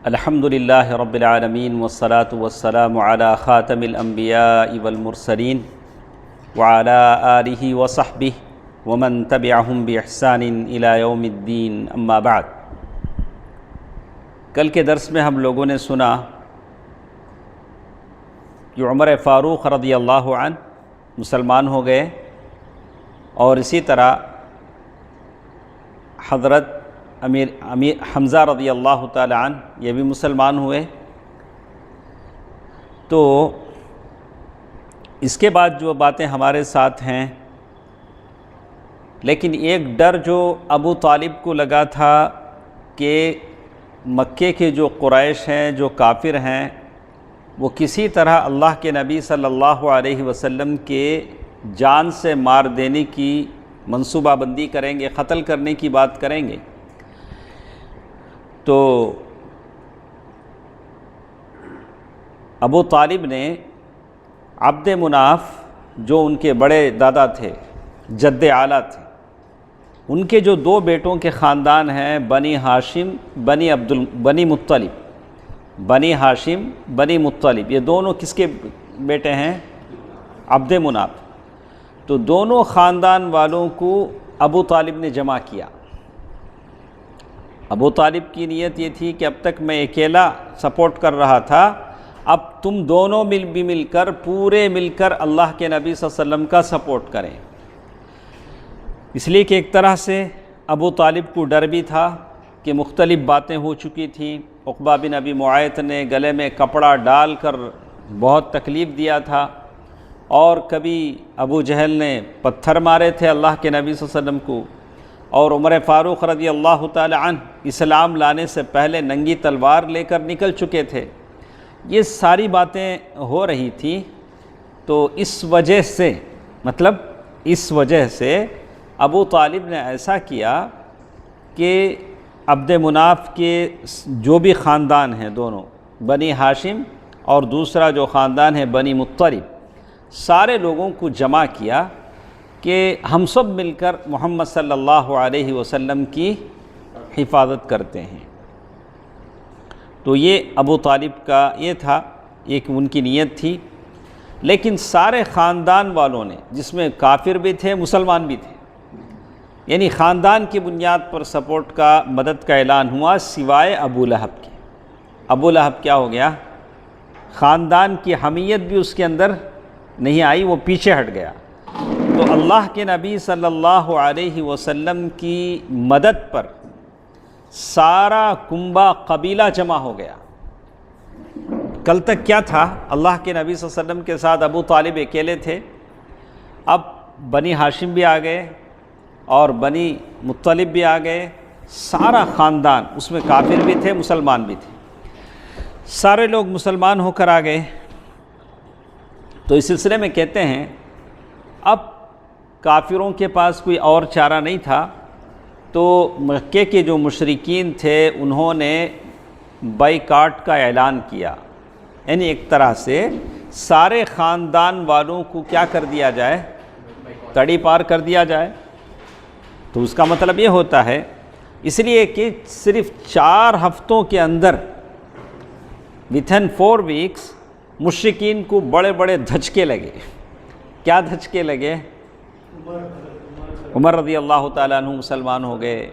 الحمد للہ رب العالمین والصلاة والسلام علی خاتم الانبیاء والمرسلین وعلی آلہ وصحبہ ومن تبعہم بإحسان الی یوم الدین اما بعد۔ کل کے درس میں ہم لوگوں نے سنا کہ عمر فاروق رضی اللہ عنہ مسلمان ہو گئے، اور اسی طرح حضرت امیر حمزہ رضی اللہ تعالی عنہ یہ بھی مسلمان ہوئے۔ تو اس کے بعد جو باتیں ہمارے ساتھ ہیں، لیکن ایک ڈر جو ابو طالب کو لگا تھا کہ مکے کے جو قریش ہیں، جو کافر ہیں، وہ کسی طرح اللہ کے نبی صلی اللہ علیہ وسلم کے جان سے مار دینے کی منصوبہ بندی کریں گے، قتل کرنے کی بات کریں گے۔ تو ابو طالب نے عبد مناف جو ان کے بڑے دادا تھے، جد اعلیٰ تھے، ان کے جو دو بیٹوں کے خاندان ہیں، بنی ہاشم بنی مطلب، بنی ہاشم بنی مطلب، یہ دونوں کس کے بیٹے ہیں؟ عبد مناف۔ تو دونوں خاندان والوں کو ابو طالب نے جمع کیا۔ ابو طالب کی نیت یہ تھی کہ اب تک میں اکیلا سپورٹ کر رہا تھا، اب تم دونوں مل کر اللہ کے نبی صلی اللہ علیہ وسلم کا سپورٹ کریں۔ اس لیے کہ ایک طرح سے ابو طالب کو ڈر بھی تھا کہ مختلف باتیں ہو چکی تھیں۔ عقبہ بن ابی معیط نے گلے میں کپڑا ڈال کر بہت تکلیف دیا تھا، اور کبھی ابو جہل نے پتھر مارے تھے اللہ کے نبی صلی اللہ علیہ وسلم کو، اور عمر فاروق رضی اللہ تعالی عنہ اسلام لانے سے پہلے ننگی تلوار لے کر نکل چکے تھے۔ یہ ساری باتیں ہو رہی تھیں۔ تو اس وجہ سے ابو طالب نے ایسا کیا کہ عبد مناف کے جو بھی خاندان ہیں، دونوں بنی ہاشم اور دوسرا جو خاندان ہے بنی مطلب، سارے لوگوں کو جمع کیا کہ ہم سب مل کر محمد صلی اللہ علیہ وسلم کی حفاظت کرتے ہیں۔ تو یہ ابو طالب کا یہ تھا، ایک ان کی نیت تھی۔ لیکن سارے خاندان والوں نے، جس میں کافر بھی تھے مسلمان بھی تھے، یعنی خاندان کی بنیاد پر سپورٹ کا، مدد کا اعلان ہوا، سوائے ابو لہب کے۔ ابو لہب کیا ہو گیا؟ خاندان کی حمیت بھی اس کے اندر نہیں آئی، وہ پیچھے ہٹ گیا۔ تو اللہ کے نبی صلی اللہ علیہ وسلم کی مدد پر سارا کنبہ قبیلہ جمع ہو گیا۔ کل تک کیا تھا؟ اللہ کے نبی صلی اللہ علیہ وسلم کے ساتھ ابو طالب اکیلے تھے، اب بنی ہاشم بھی آ گئے اور بنی مطلب بھی آ گئے، سارا خاندان، اس میں کافر بھی تھے مسلمان بھی تھے، سارے لوگ مسلمان ہو کر آ گئے۔ تو اس سلسلے میں کہتے ہیں اب کافروں کے پاس کوئی اور چارہ نہیں تھا، تو مکے کے جو مشرکین تھے انہوں نے بائیکاٹ کا اعلان کیا، یعنی ایک طرح سے سارے خاندان والوں کو کیا کر دیا جائے؟ تڑی پار کر دیا جائے۔ تو اس کا مطلب یہ ہوتا ہے، اس لیے کہ صرف 4 ہفتوں کے اندر within 4 weeks مشرکین کو بڑے بڑے دھچکے لگے۔ کیا دھچکے لگے؟ عمر رضی اللہ تعالیٰ عنہ مسلمان ہو گئے،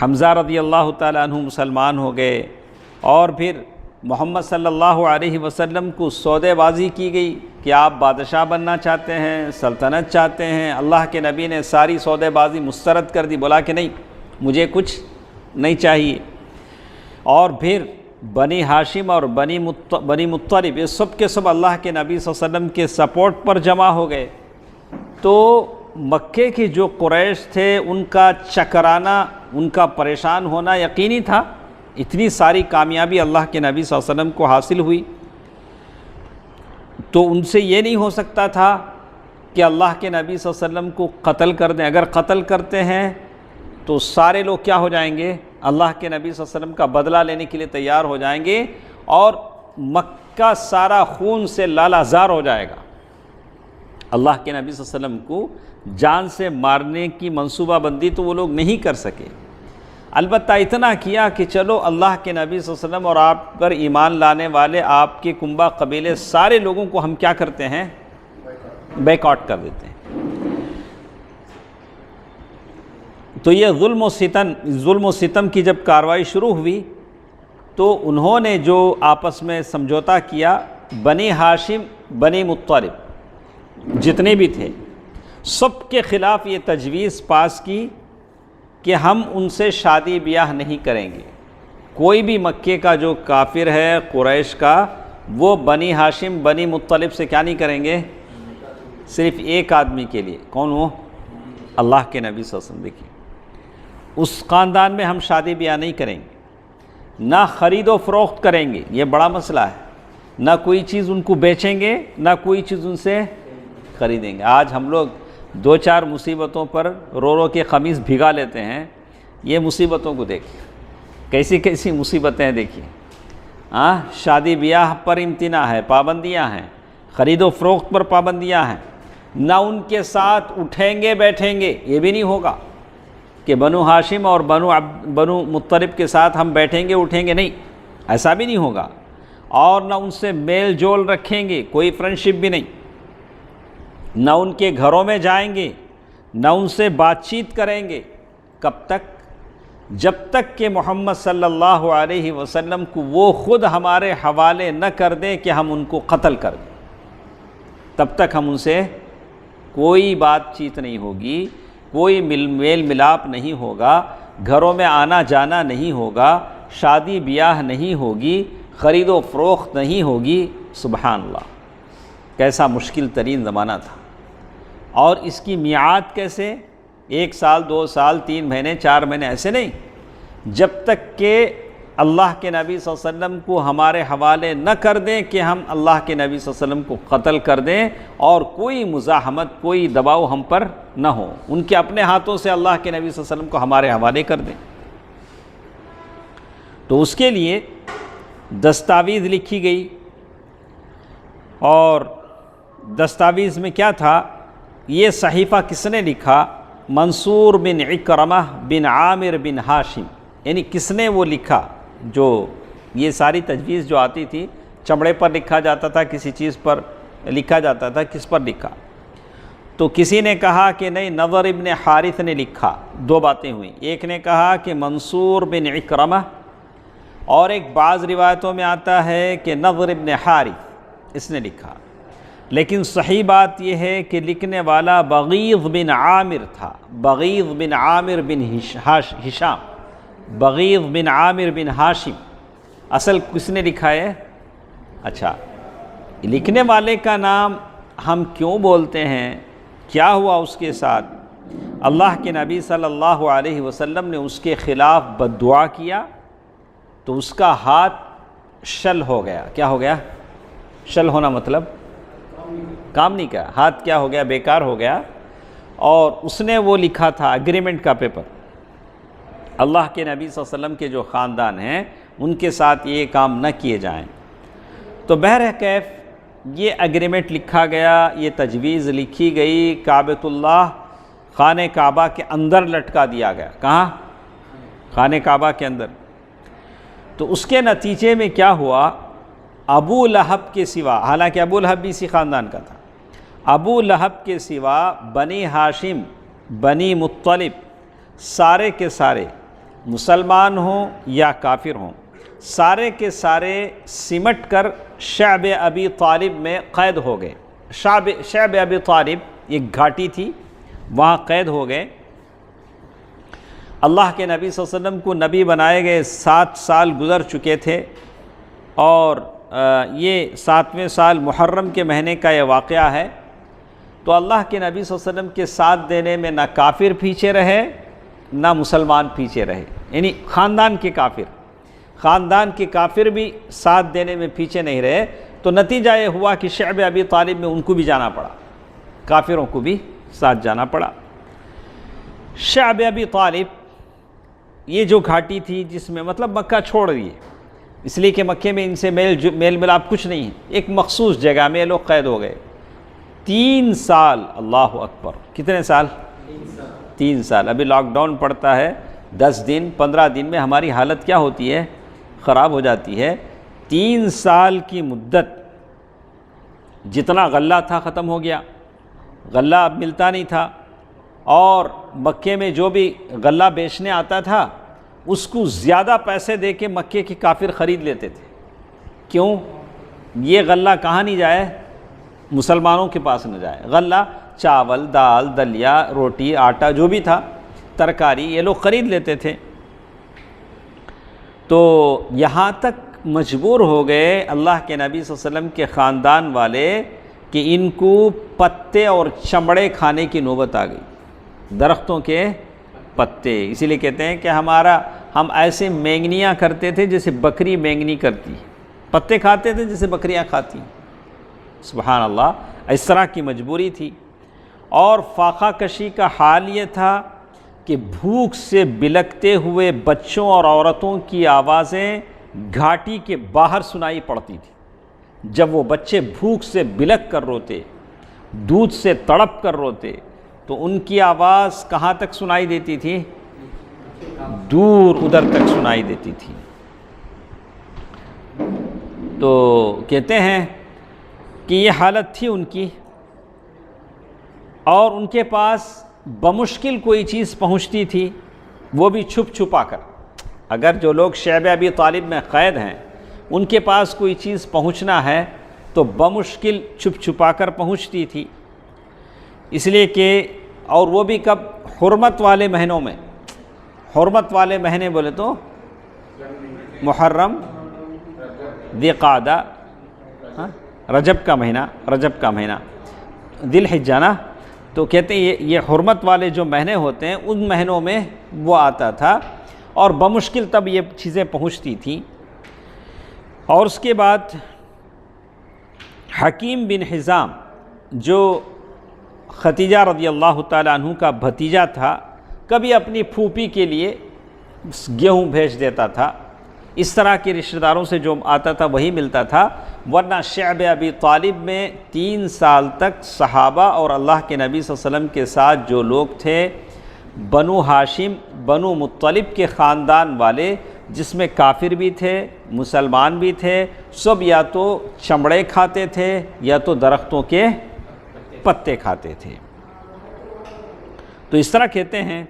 حمزہ رضی اللہ تعالیٰ عنہ مسلمان ہو گئے، اور پھر محمد صلی اللہ علیہ وسلم کو سودے بازی کی گئی کہ آپ بادشاہ بننا چاہتے ہیں، سلطنت چاہتے ہیں۔ اللہ کے نبی نے ساری سودے بازی مسترد کر دی، بولا کہ نہیں، مجھے کچھ نہیں چاہیے۔ اور پھر بنی ہاشم اور بنی مطلب، یہ سب کے سب اللہ کے نبی صلی اللہ علیہ وسلم کے سپورٹ پر جمع ہو گئے۔ تو مکے کے جو قریش تھے ان کا چکرانا، ان کا پریشان ہونا یقینی تھا۔ اتنی ساری کامیابی اللہ کے نبی صلی اللہ علیہ وسلم کو حاصل ہوئی، تو ان سے یہ نہیں ہو سکتا تھا کہ اللہ کے نبی صلی اللہ علیہ وسلم کو قتل کر دیں۔ اگر قتل کرتے ہیں تو سارے لوگ کیا ہو جائیں گے؟ اللہ کے نبی صلی اللہ علیہ وسلم کا بدلہ لینے کے لیے تیار ہو جائیں گے، اور مکہ سارا خون سے لالازار ہو جائے گا۔ اللہ کے نبی صلی اللہ علیہ وسلم کو جان سے مارنے کی منصوبہ بندی تو وہ لوگ نہیں کر سکے۔ البتہ اتنا کیا کہ چلو اللہ کے نبی صلی اللہ علیہ وسلم اور آپ پر ایمان لانے والے آپ کے کنبہ قبیلے سارے لوگوں کو ہم کیا کرتے ہیں؟ بیک آؤٹ کر دیتے ہیں۔ تو یہ ظلم و ستم کی جب کارروائی شروع ہوئی تو انہوں نے جو آپس میں سمجھوتا کیا، بنی ہاشم بنی مطلب جتنے بھی تھے سب کے خلاف یہ تجویز پاس کی کہ ہم ان سے شادی بیاہ نہیں کریں گے۔ کوئی بھی مکے کا جو کافر ہے قریش کا، وہ بنی ہاشم بنی مطلب سے کیا نہیں کریں گے؟ صرف ایک آدمی کے لیے، کون وہ؟ اللہ کے نبی صلی اللہ علیہ وسلم۔ دیکھیے اس خاندان میں ہم شادی بیاہ نہیں کریں گے، نہ خرید و فروخت کریں گے، یہ بڑا مسئلہ ہے، نہ کوئی چیز ان کو بیچیں گے، نہ کوئی چیز ان سے خریدیں گے۔ آج ہم لوگ دو چار مصیبتوں پر رو کے قمیص بھگا لیتے ہیں، یہ مصیبتوں کو دیکھیں کیسی کیسی مصیبتیں ہیں۔ دیکھیے شادی بیاہ پر امتناع ہے، پابندیاں ہیں، خرید و فروخت پر پابندیاں ہیں، نہ ان کے ساتھ اٹھیں گے بیٹھیں گے، یہ بھی نہیں ہوگا کہ بنو ہاشم اور بنو مطلب کے ساتھ ہم بیٹھیں گے اٹھیں گے، نہیں، ایسا بھی نہیں ہوگا، اور نہ ان سے میل جول رکھیں گے، کوئی فرینڈشپ بھی نہیں، نہ ان کے گھروں میں جائیں گے، نہ ان سے بات چیت کریں گے۔ کب تک؟ جب تک کہ محمد صلی اللہ علیہ وسلم کو وہ خود ہمارے حوالے نہ کر دیں کہ ہم ان کو قتل کر دیں، تب تک ہم ان سے کوئی بات چیت نہیں ہوگی، کوئی میل ملاپ نہیں ہوگا، گھروں میں آنا جانا نہیں ہوگا، شادی بیاہ نہیں ہوگی، خرید و فروخت نہیں ہوگی۔ سبحان اللہ، کیسا مشکل ترین زمانہ تھا۔ اور اس کی میعاد کیسے؟ 1 سال 2 سال 3 مہینے 4 مہینے، ایسے نہیں، جب تک کہ اللہ کے نبی صلی اللہ علیہ وسلم کو ہمارے حوالے نہ کر دیں کہ ہم اللہ کے نبی صلی اللہ علیہ وسلم کو قتل کر دیں، اور کوئی مزاحمت کوئی دباؤ ہم پر نہ ہو، ان کے اپنے ہاتھوں سے اللہ کے نبی صلی اللہ علیہ وسلم کو ہمارے حوالے کر دیں۔ تو اس کے لیے دستاویز لکھی گئی، اور دستاویز میں کیا تھا؟ یہ صحیفہ کس نے لکھا؟ منصور بن عکرمہ بن عامر بن ہاشم، یعنی کس نے وہ لکھا؟ جو یہ ساری تجویز جو آتی تھی، چمڑے پر لکھا جاتا تھا، کسی چیز پر لکھا جاتا تھا، کس پر لکھا؟ تو کسی نے کہا کہ نہیں، نضر ابن حارث نے لکھا۔ 2 باتیں ہوئیں، ایک نے کہا کہ منصور بن عکرمہ، اور ایک بعض روایتوں میں آتا ہے کہ نضر ابن حارث اس نے لکھا، لیکن صحیح بات یہ ہے کہ لکھنے والا بغیض بن عامر تھا، بغیض بن عامر بن ہشام، بغیض بن عامر بن ہاشم۔ اصل کس نے لکھا ہے؟ اچھا، لکھنے والے کا نام ہم کیوں بولتے ہیں؟ کیا ہوا اس کے ساتھ؟ اللہ کے نبی صلی اللہ علیہ وسلم نے اس کے خلاف بد دعا کیا تو اس کا ہاتھ شل ہو گیا۔ کیا ہو گیا؟ شل ہونا مطلب کام نہیں کیا، ہاتھ کیا ہو گیا؟ بیکار ہو گیا۔ اور اس نے وہ لکھا تھا اگریمنٹ کا پیپر، اللہ کے نبی صلی اللہ علیہ وسلم کے جو خاندان ہیں ان کے ساتھ یہ کام نہ کیے جائیں۔ تو بہرکیف یہ اگریمنٹ لکھا گیا، یہ تجویز لکھی گئی، کعبۃ اللہ خانہ کعبہ کے اندر لٹکا دیا گیا۔ کہاں؟ خانہ کعبہ کے اندر۔ تو اس کے نتیجے میں کیا ہوا؟ ابو لہب کے سوا، حالانکہ ابو لہب بھی اسی خاندان کا تھا، ابو لہب کے سوا بنی ہاشم بنی مطلب سارے کے سارے مسلمان ہوں یا کافر ہوں، سارے کے سارے سمٹ کر شعب ابی طالب میں قید ہو گئے۔ شعب ابی طالب ایک گھاٹی تھی، وہاں قید ہو گئے۔ اللہ کے نبی صلی اللہ علیہ وسلم کو نبی بنائے گئے 7 سال گزر چکے تھے، اور یہ 7ویں سال محرم کے مہینے کا یہ واقعہ ہے۔ تو اللہ کے نبی صلی اللہ علیہ وسلم کے ساتھ دینے میں نہ کافر پیچھے رہے نہ مسلمان پیچھے رہے، یعنی خاندان کے کافر بھی ساتھ دینے میں پیچھے نہیں رہے۔ تو نتیجہ یہ ہوا کہ شعب ابی طالب میں ان کو بھی جانا پڑا، کافروں کو بھی ساتھ جانا پڑا۔ شعب ابی طالب یہ جو گھاٹی تھی جس میں مطلب مکہ چھوڑ دیے، اس لیے کہ مکے میں ان سے میل ملاپ کچھ نہیں ہے، ایک مخصوص جگہ میں لوگ قید ہو گئے 3 سال۔ اللہ اکبر، کتنے سال؟ 3 سال۔ ابھی لاک ڈاؤن پڑتا ہے 10 دن 15 دن میں ہماری حالت کیا ہوتی ہے؟ خراب ہو جاتی ہے۔ 3 سال کی مدت جتنا غلہ تھا ختم ہو گیا، غلہ اب ملتا نہیں تھا، اور مکے میں جو بھی غلہ بیچنے آتا تھا اس کو زیادہ پیسے دے کے مکے کے کافر خرید لیتے تھے۔ کیوں؟ یہ غلہ کہاں نہیں جائے؟ مسلمانوں کے پاس نہ جائے۔ غلہ چاول، دال، دلیا، روٹی، آٹا، جو بھی تھا، ترکاری، یہ لوگ خرید لیتے تھے۔ تو یہاں تک مجبور ہو گئے اللہ کے نبی صلی اللہ علیہ وسلم کے خاندان والے کہ ان کو پتے اور چمڑے کھانے کی نوبت آ گئی، درختوں کے پتے۔ اسی لیے کہتے ہیں کہ ہم ایسے مینگنیاں کرتے تھے جیسے بکری مینگنی کرتی، پتے کھاتے تھے جیسے بکریاں کھاتی۔ سبحان اللہ، اس طرح کی مجبوری تھی۔ اور فاقہ کشی کا حال یہ تھا کہ بھوک سے بلکتے ہوئے بچوں اور عورتوں کی آوازیں گھاٹی کے باہر سنائی پڑتی تھی۔ جب وہ بچے بھوک سے بلک کر روتے، دودھ سے تڑپ کر روتے، تو ان کی آواز کہاں تک سنائی دیتی تھی؟ دور ادھر تک سنائی دیتی تھی۔ تو کہتے ہیں کہ یہ حالت تھی ان کی، اور ان کے پاس بمشکل کوئی چیز پہنچتی تھی، وہ بھی چھپ چھپا کر۔ اگر جو لوگ شعب ابی طالب میں قید ہیں ان کے پاس کوئی چیز پہنچنا ہے تو بمشکل چھپ چھپا کر پہنچتی تھی، اس لیے کہ اور وہ بھی کب؟ حرمت والے مہینوں میں۔ حرمت والے مہینے بولے تو محرم، ذی قعدہ، رجب کا مہینہ، ذی الحجہ نا۔ تو کہتے ہیں یہ حرمت والے جو مہینے ہوتے ہیں ان مہینوں میں وہ آتا تھا، اور بمشکل تب یہ چیزیں پہنچتی تھیں۔ اور اس کے بعد حکیم بن حزام جو ختیجہ رضی اللہ تعالیٰ عنہ کا بھتیجا تھا، کبھی اپنی پھوپھی کے لیے گیہوں بھیج دیتا تھا، اس طرح کے رشتہ داروں سے جو آتا تھا وہی ملتا تھا۔ ورنہ شعب ابی طالب میں 3 سال تک صحابہ اور اللہ کے نبی صلی اللہ علیہ وسلم کے ساتھ جو لوگ تھے، بنو ہاشم، بنو مطلب کے خاندان والے، جس میں کافر بھی تھے، مسلمان بھی تھے، سب یا تو چمڑے کھاتے تھے یا تو درختوں کے پتے کھاتے تھے۔ تو اس طرح کہتے ہیں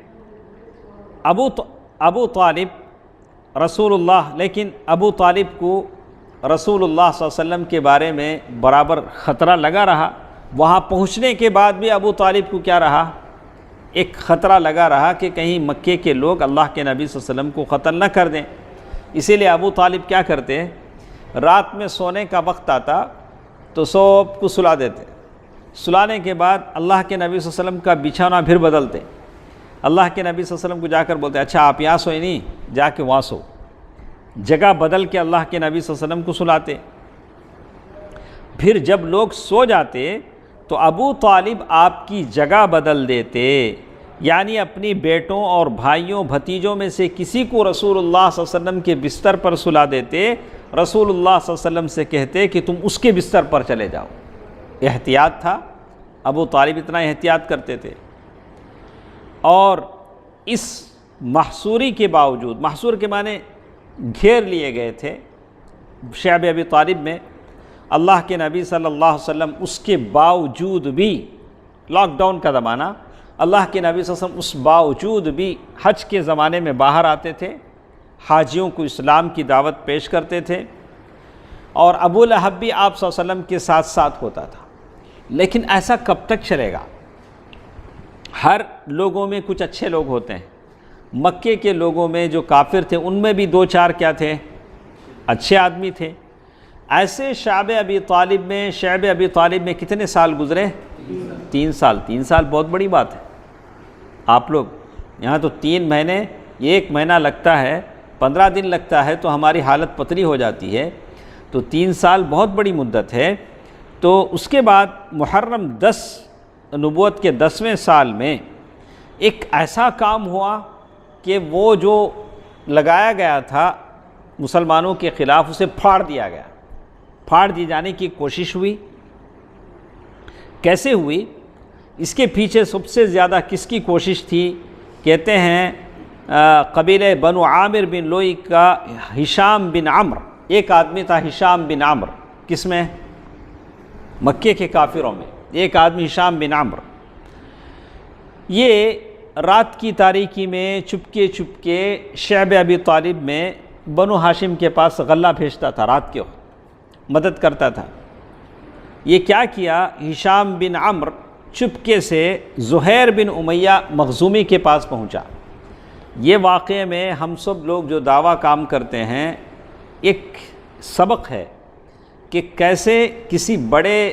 ابو طالب رسول اللہ، لیکن ابو طالب کو رسول اللہ صلی اللہ علیہ وسلم کے بارے میں برابر خطرہ لگا رہا۔ وہاں پہنچنے کے بعد بھی ابو طالب کو کیا رہا؟ ایک خطرہ لگا رہا کہ کہیں مکے کے لوگ اللہ کے نبی صلی اللہ علیہ وسلم کو قتل نہ کر دیں۔ اسی لیے ابو طالب کیا کرتے؟ رات میں سونے کا وقت آتا تو سب کو سلا دیتے، سلانے کے بعد اللہ کے نبی صلی اللہ علیہ وسلم کا بچھانا پھر بدلتے۔ اللہ کے نبی صلی اللہ علیہ وسلم کو جا کر بولتے، اچھا آپ یہاں سوئے نہیں، جا کے وہاں سو۔ جگہ بدل کے اللہ کے نبی صلی اللہ علیہ وسلم کو سلاتے۔ پھر جب لوگ سو جاتے تو ابو طالب آپ کی جگہ بدل دیتے، یعنی اپنی بیٹوں اور بھائیوں بھتیجوں میں سے کسی کو رسول اللہ صلی اللہ علیہ وسلم کے بستر پر سلا دیتے، رسول اللہ صلی اللہ علیہ وسلم سے کہتے کہ تم اس کے بستر پر چلے جاؤ۔ احتیاط تھا، ابو طالب اتنا احتیاط کرتے تھے۔ اور اس محصوری کے باوجود، محصور کے معنی گھیر لیے گئے تھے شعب ابی طالب میں، اللہ کے نبی صلی اللہ علیہ وسلم اس کے باوجود بھی، لاک ڈاؤن کا زمانہ، اللہ کے نبی صلی اللہ علیہ وسلم اس باوجود بھی حج کے زمانے میں باہر آتے تھے، حاجیوں کو اسلام کی دعوت پیش کرتے تھے، اور ابو لہب بھی آپ صلی اللہ علیہ وسلم کے ساتھ ساتھ ہوتا تھا۔ لیکن ایسا کب تک چلے گا؟ ہر لوگوں میں کچھ اچھے لوگ ہوتے ہیں۔ مکے کے لوگوں میں جو کافر تھے ان میں بھی 2-4 کیا تھے؟ اچھے آدمی تھے۔ ایسے شعب ابی طالب میں کتنے سال گزرے؟ 3 سال۔ 3 سال بہت بڑی بات ہے۔ آپ لوگ یہاں تو 3 مہینے، 1 مہینہ لگتا ہے، 15 دن لگتا ہے تو ہماری حالت پتلی ہو جاتی ہے، تو 3 سال بہت بڑی مدت ہے۔ تو اس کے بعد محرم 10 نبوت کے 10ویں سال میں ایک ایسا کام ہوا کہ وہ جو لگایا گیا تھا مسلمانوں کے خلاف، اسے پھاڑ دیا گیا، پھاڑ دی جانے کی کوشش ہوئی۔ کیسے ہوئی؟ اس کے پیچھے سب سے زیادہ کس کی کوشش تھی؟ کہتے ہیں قبیلہ بنو عامر بن لوئی کا ہشام بن عمرو، ایک آدمی تھا ہشام بن عمرو، کس میں؟ مکے کے کافروں میں ایک آدمی ہشام بن عمرو، یہ رات کی تاریکی میں چپکے چپکے شعب ابی طالب میں بنو ہاشم کے پاس غلہ بھیجتا تھا، رات کے وقت مدد کرتا تھا۔ یہ کیا کیا، ہشام بن عمرو چپکے سے زہیر بن امیہ مخزومی کے پاس پہنچا۔ یہ واقعے میں ہم سب لوگ جو دعویٰ کام کرتے ہیں ایک سبق ہے کہ کیسے کسی بڑے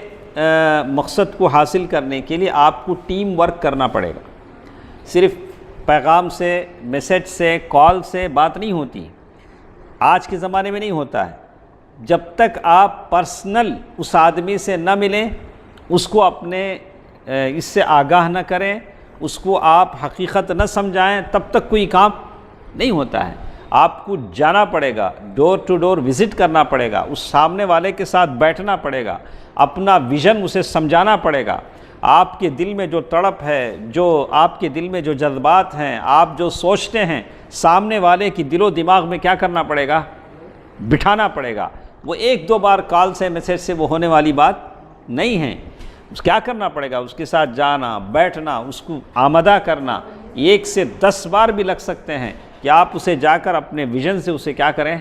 مقصد کو حاصل کرنے کے لیے آپ کو ٹیم ورک کرنا پڑے گا۔ صرف پیغام سے، میسیج سے، کال سے بات نہیں ہوتی، آج کے زمانے میں نہیں ہوتا ہے۔ جب تک آپ پرسنل اس آدمی سے نہ ملیں، اس کو اپنے اس سے آگاہ نہ کریں، اس کو آپ حقیقت نہ سمجھائیں، تب تک کوئی کام نہیں ہوتا ہے۔ آپ کو جانا پڑے گا، ڈور ٹو ڈور وزٹ کرنا پڑے گا، اس سامنے والے کے ساتھ بیٹھنا پڑے گا، اپنا ویژن اسے سمجھانا پڑے گا، آپ کے دل میں جو تڑپ ہے، جو آپ کے دل میں جو جذبات ہیں، آپ جو سوچتے ہیں، سامنے والے کی دل و دماغ میں کیا کرنا پڑے گا، بٹھانا پڑے گا۔ وہ ایک دو بار کال سے، میسیج سے وہ ہونے والی بات نہیں ہے۔ کیا کرنا پڑے گا، اس کے ساتھ جانا، بیٹھنا، اس کو آمادہ کرنا، 1 سے 10 بار بھی لگ سکتے ہیں کہ آپ اسے جا کر اپنے ویژن سے اسے کیا کریں،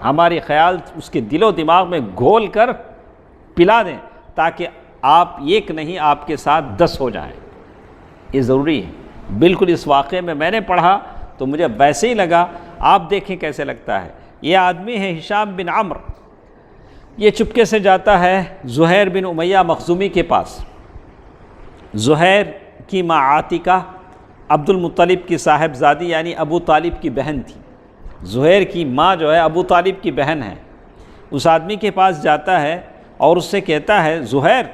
ہماری خیال اس کے دل و دماغ میں گھول کر پلا دیں، تاکہ آپ ایک نہیں، آپ کے ساتھ 10 ہو جائیں۔ یہ ضروری ہے۔ بالکل اس واقعے میں نے پڑھا تو مجھے ویسے ہی لگا، آپ دیکھیں کیسے لگتا ہے۔ یہ آدمی ہے ہشام بن عمرو، یہ چپکے سے جاتا ہے زہیر بن امیہ مخزومی کے پاس۔ زہیر کی ماں عاتکہ عبد المطلب کی صاحبزادی یعنی ابو طالب کی بہن تھی۔ زہیر کی ماں جو ہے ابو طالب کی بہن ہے۔ اس آدمی کے پاس جاتا ہے اور اس سے کہتا ہے، زہیر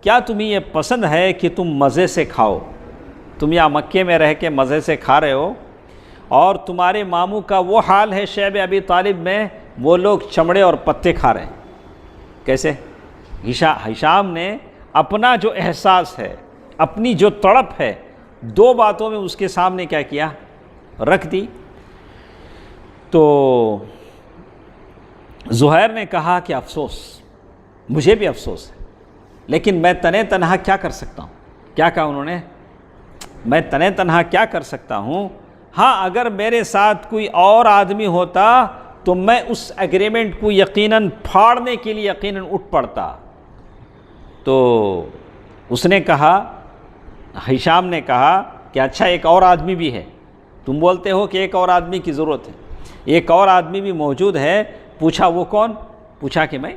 کیا تمہیں یہ پسند ہے کہ تم مزے سے کھاؤ؟ تم یہاں مکے میں رہ کے مزے سے کھا رہے ہو، اور تمہارے ماموں کا وہ حال ہے شعب ابی طالب میں، وہ لوگ چمڑے اور پتے کھا رہے ہیں۔ کیسے؟ ہشام نے اپنا جو احساس ہے، اپنی جو تڑپ ہے، 2 باتوں میں اس کے سامنے کیا کیا، رکھ دی۔ تو زہیر نے کہا کہ افسوس، مجھے بھی افسوس ہے، لیکن میں تنے تنہا کیا کر سکتا ہوں؟ کیا کہا انہوں نے؟ میں تنے تنہا کیا کر سکتا ہوں؟ ہاں، اگر میرے ساتھ کوئی اور آدمی ہوتا تو میں اس ایگریمنٹ کو یقیناً پھاڑنے کے لیے یقیناً اٹھ پڑتا۔ تو اس نے کہا، ہشام نے کہا کہ اچھا ایک اور آدمی بھی ہے، تم بولتے ہو کہ ایک اور آدمی کی ضرورت ہے، ایک اور آدمی بھی موجود ہے۔ پوچھا وہ کون؟ پوچھا کہ میں۔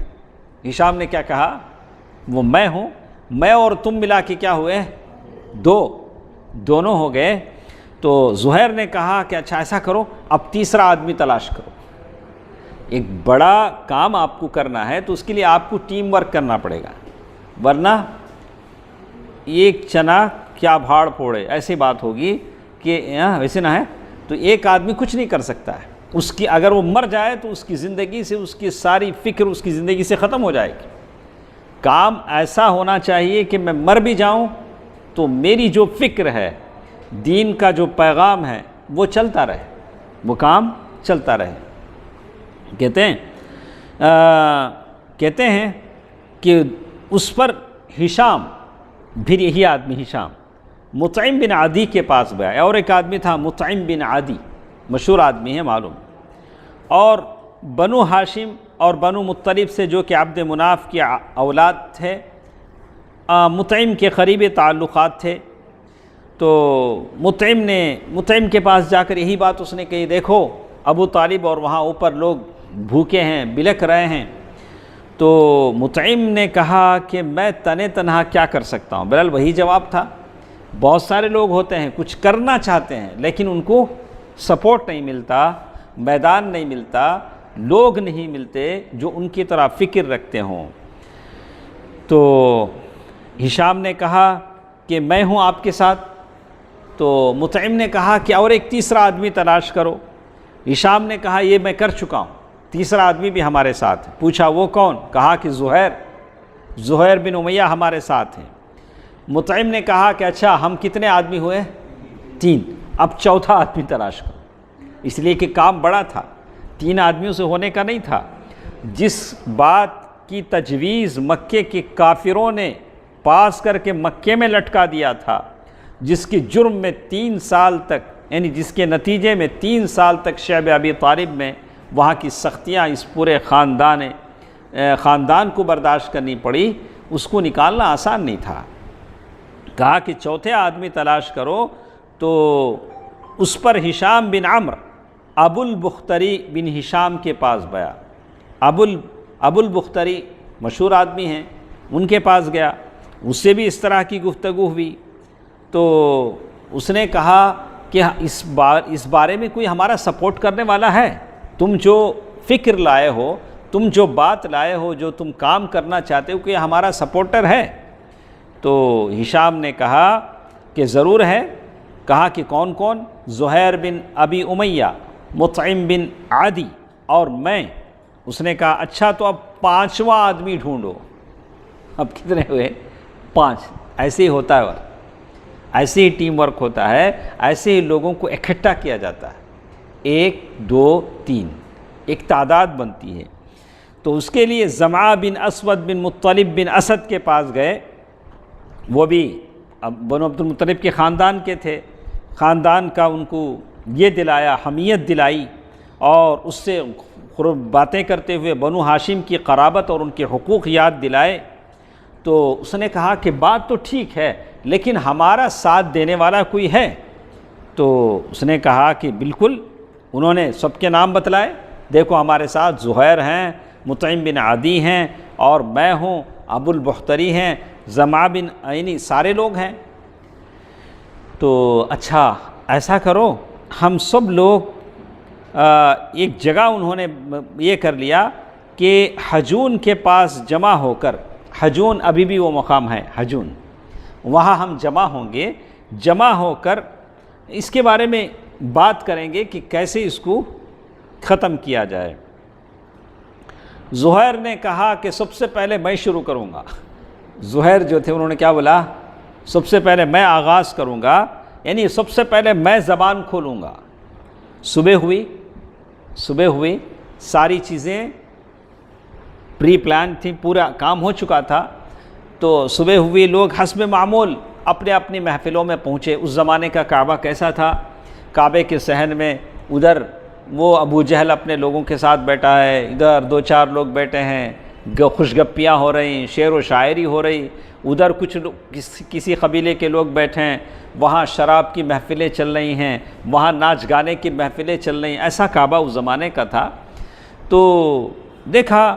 ہشام نے کیا کہا؟ وہ میں ہوں، میں اور تم ملا کے کیا ہوئے؟ 2، دونوں ہو گئے۔ تو زہیر نے کہا کہ اچھا ایسا کرو، اب تیسرا آدمی تلاش کرو۔ ایک بڑا کام آپ کو کرنا ہے تو اس کے لیے آپ کو ٹیم ورک کرنا پڑے گا، ورنہ ایک چنا کیا بھاڑ پھوڑے، ایسی بات ہوگی کہ ویسے نہ ہے تو ایک آدمی کچھ نہیں کر سکتا ہے۔ اس کی اگر وہ مر جائے تو اس کی زندگی سے، اس کی ساری فکر اس کی زندگی سے ختم ہو جائے گی۔ کام ایسا ہونا چاہیے کہ میں مر بھی جاؤں تو میری جو فکر ہے، دین کا جو پیغام ہے، وہ چلتا رہے، وہ کام چلتا رہے۔ کہتے ہیں کہ اس پر ہشام، پھر یہی آدمی ہشام مطعم بن عدی کے پاس گیا، اور ایک آدمی تھا مطعم بن عدی، مشہور آدمی ہے معلوم، اور بنو ہاشم اور بنو مطلب سے جو کہ عبد مناف کی اولاد تھے، مطعم کے قریبی تعلقات تھے۔ تو مطعم کے پاس جا کر یہی بات اس نے کہی، دیکھو ابو طالب اور وہاں اوپر لوگ بھوکے ہیں، بلک رہے ہیں۔ تو مطعم نے کہا کہ میں تنے تنہا کیا کر سکتا ہوں؟ بہرحال وہی جواب تھا، بہت سارے لوگ ہوتے ہیں کچھ کرنا چاہتے ہیں لیکن ان کو سپورٹ نہیں ملتا، میدان نہیں ملتا، لوگ نہیں ملتے جو ان کی طرح فکر رکھتے ہوں۔ تو ہشام نے کہا کہ میں ہوں آپ کے ساتھ۔ تو مطعم نے کہا کہ اور ایک تیسرا آدمی تلاش کرو۔ ہشام نے کہا یہ میں کر چکا ہوں، تیسرا آدمی بھی ہمارے ساتھ ہے۔ پوچھا وہ کون؟ کہا کہ زہیر بن امیہ ہمارے ساتھ ہیں۔ مطعم نے کہا کہ اچھا ہم کتنے آدمی ہوئے؟ 3۔ اب چوتھا آدمی تلاش کرو، اس لیے کہ کام بڑا تھا، 3 آدمیوں سے ہونے کا نہیں تھا۔ جس بات کی تجویز مکے کے کافروں نے پاس کر کے مکے میں لٹکا دیا تھا، جس کے جرم میں 3 سال تک، یعنی جس کے نتیجے میں 3 سال تک شعب ابی طالب میں وہاں کی سختیاں اس پورے خاندان کو برداشت کرنی پڑی، اس کو نکالنا آسان نہیں تھا۔ کہا کہ چوتھے آدمی تلاش کرو، تو اس پر ہشام بن عمرو ابو البختری بن ہشام کے پاس گیا۔ ابو البختری مشہور آدمی ہیں، ان کے پاس گیا، اس سے بھی اس طرح کی گفتگو ہوئی۔ تو اس نے کہا کہ اس بارے میں کوئی ہمارا سپورٹ کرنے والا ہے؟ تم جو فکر لائے ہو، تم جو بات لائے ہو، جو تم کام کرنا چاہتے ہو، کہ ہمارا سپورٹر ہے؟ تو ہشام نے کہا کہ ضرور ہے۔ کہا کہ کون کون؟ زہیر بن ابی امیہ، مطعم بن عدی اور میں۔ اس نے کہا اچھا تو اب 5واں آدمی ڈھونڈو۔ اب کتنے ہوئے؟ 5۔ ایسے ہی ہوتا ہے، ایسے ہی ٹیم ورک ہوتا ہے، ایسے ہی لوگوں کو اکٹھا کیا جاتا ہے، 1 2 3 ایک تعداد بنتی ہے۔ تو اس کے لیے زمعہ بن اسود بن مطلب بن اسد کے پاس گئے، وہ بھی بنو عبد المطلب کے خاندان کے تھے، خاندان کا ان کو یہ دلایا، حمیت دلائی، اور اس سے باتیں کرتے ہوئے بنو ہاشم کی قرابت اور ان کے حقوق یاد دلائے۔ تو اس نے کہا کہ بات تو ٹھیک ہے، لیکن ہمارا ساتھ دینے والا کوئی ہے؟ تو اس نے کہا کہ بالکل۔ انہوں نے سب کے نام بتلائے، دیکھو ہمارے ساتھ زہیر ہیں، مطعم بن عدی ہیں، اور میں ہوں، ابو البختری ہیں، زمعہ بن عینی، سارے لوگ ہیں۔ تو اچھا ایسا کرو، ہم سب لوگ ایک جگہ انہوں نے یہ کر لیا کہ حجون کے پاس جمع ہو کر، حجون ابھی بھی وہ مقام ہے حجون، وہاں ہم جمع ہوں گے، جمع ہو کر اس کے بارے میں بات کریں گے کہ کیسے اس کو ختم کیا جائے۔ زہیر نے کہا کہ سب سے پہلے میں شروع کروں گا۔ زہیر جو تھے انہوں نے کیا بولا؟ سب سے پہلے میں آغاز کروں گا، یعنی سب سے پہلے میں زبان کھولوں گا۔ صبح ہوئی، ساری چیزیں پری پلان تھیں، پورا کام ہو چکا تھا۔ تو صبح ہوئی، لوگ حسب معمول اپنے اپنی محفلوں میں پہنچے۔ اس زمانے کا کعبہ کیسا تھا؟ کعبے کے صحن میں ادھر وہ ابو جہل اپنے لوگوں کے ساتھ بیٹھا ہے، ادھر 2-4 لوگ بیٹھے ہیں، خوش گپیاں ہو رہی، شعر و شاعری ہو رہی، ادھر کچھ کسی قبیلے کے لوگ بیٹھے ہیں، وہاں شراب کی محفلیں چل رہی ہیں، وہاں ناچ گانے کی محفلیں چل رہی ہیں۔ ایسا کعبہ اس زمانے کا تھا۔ تو دیکھا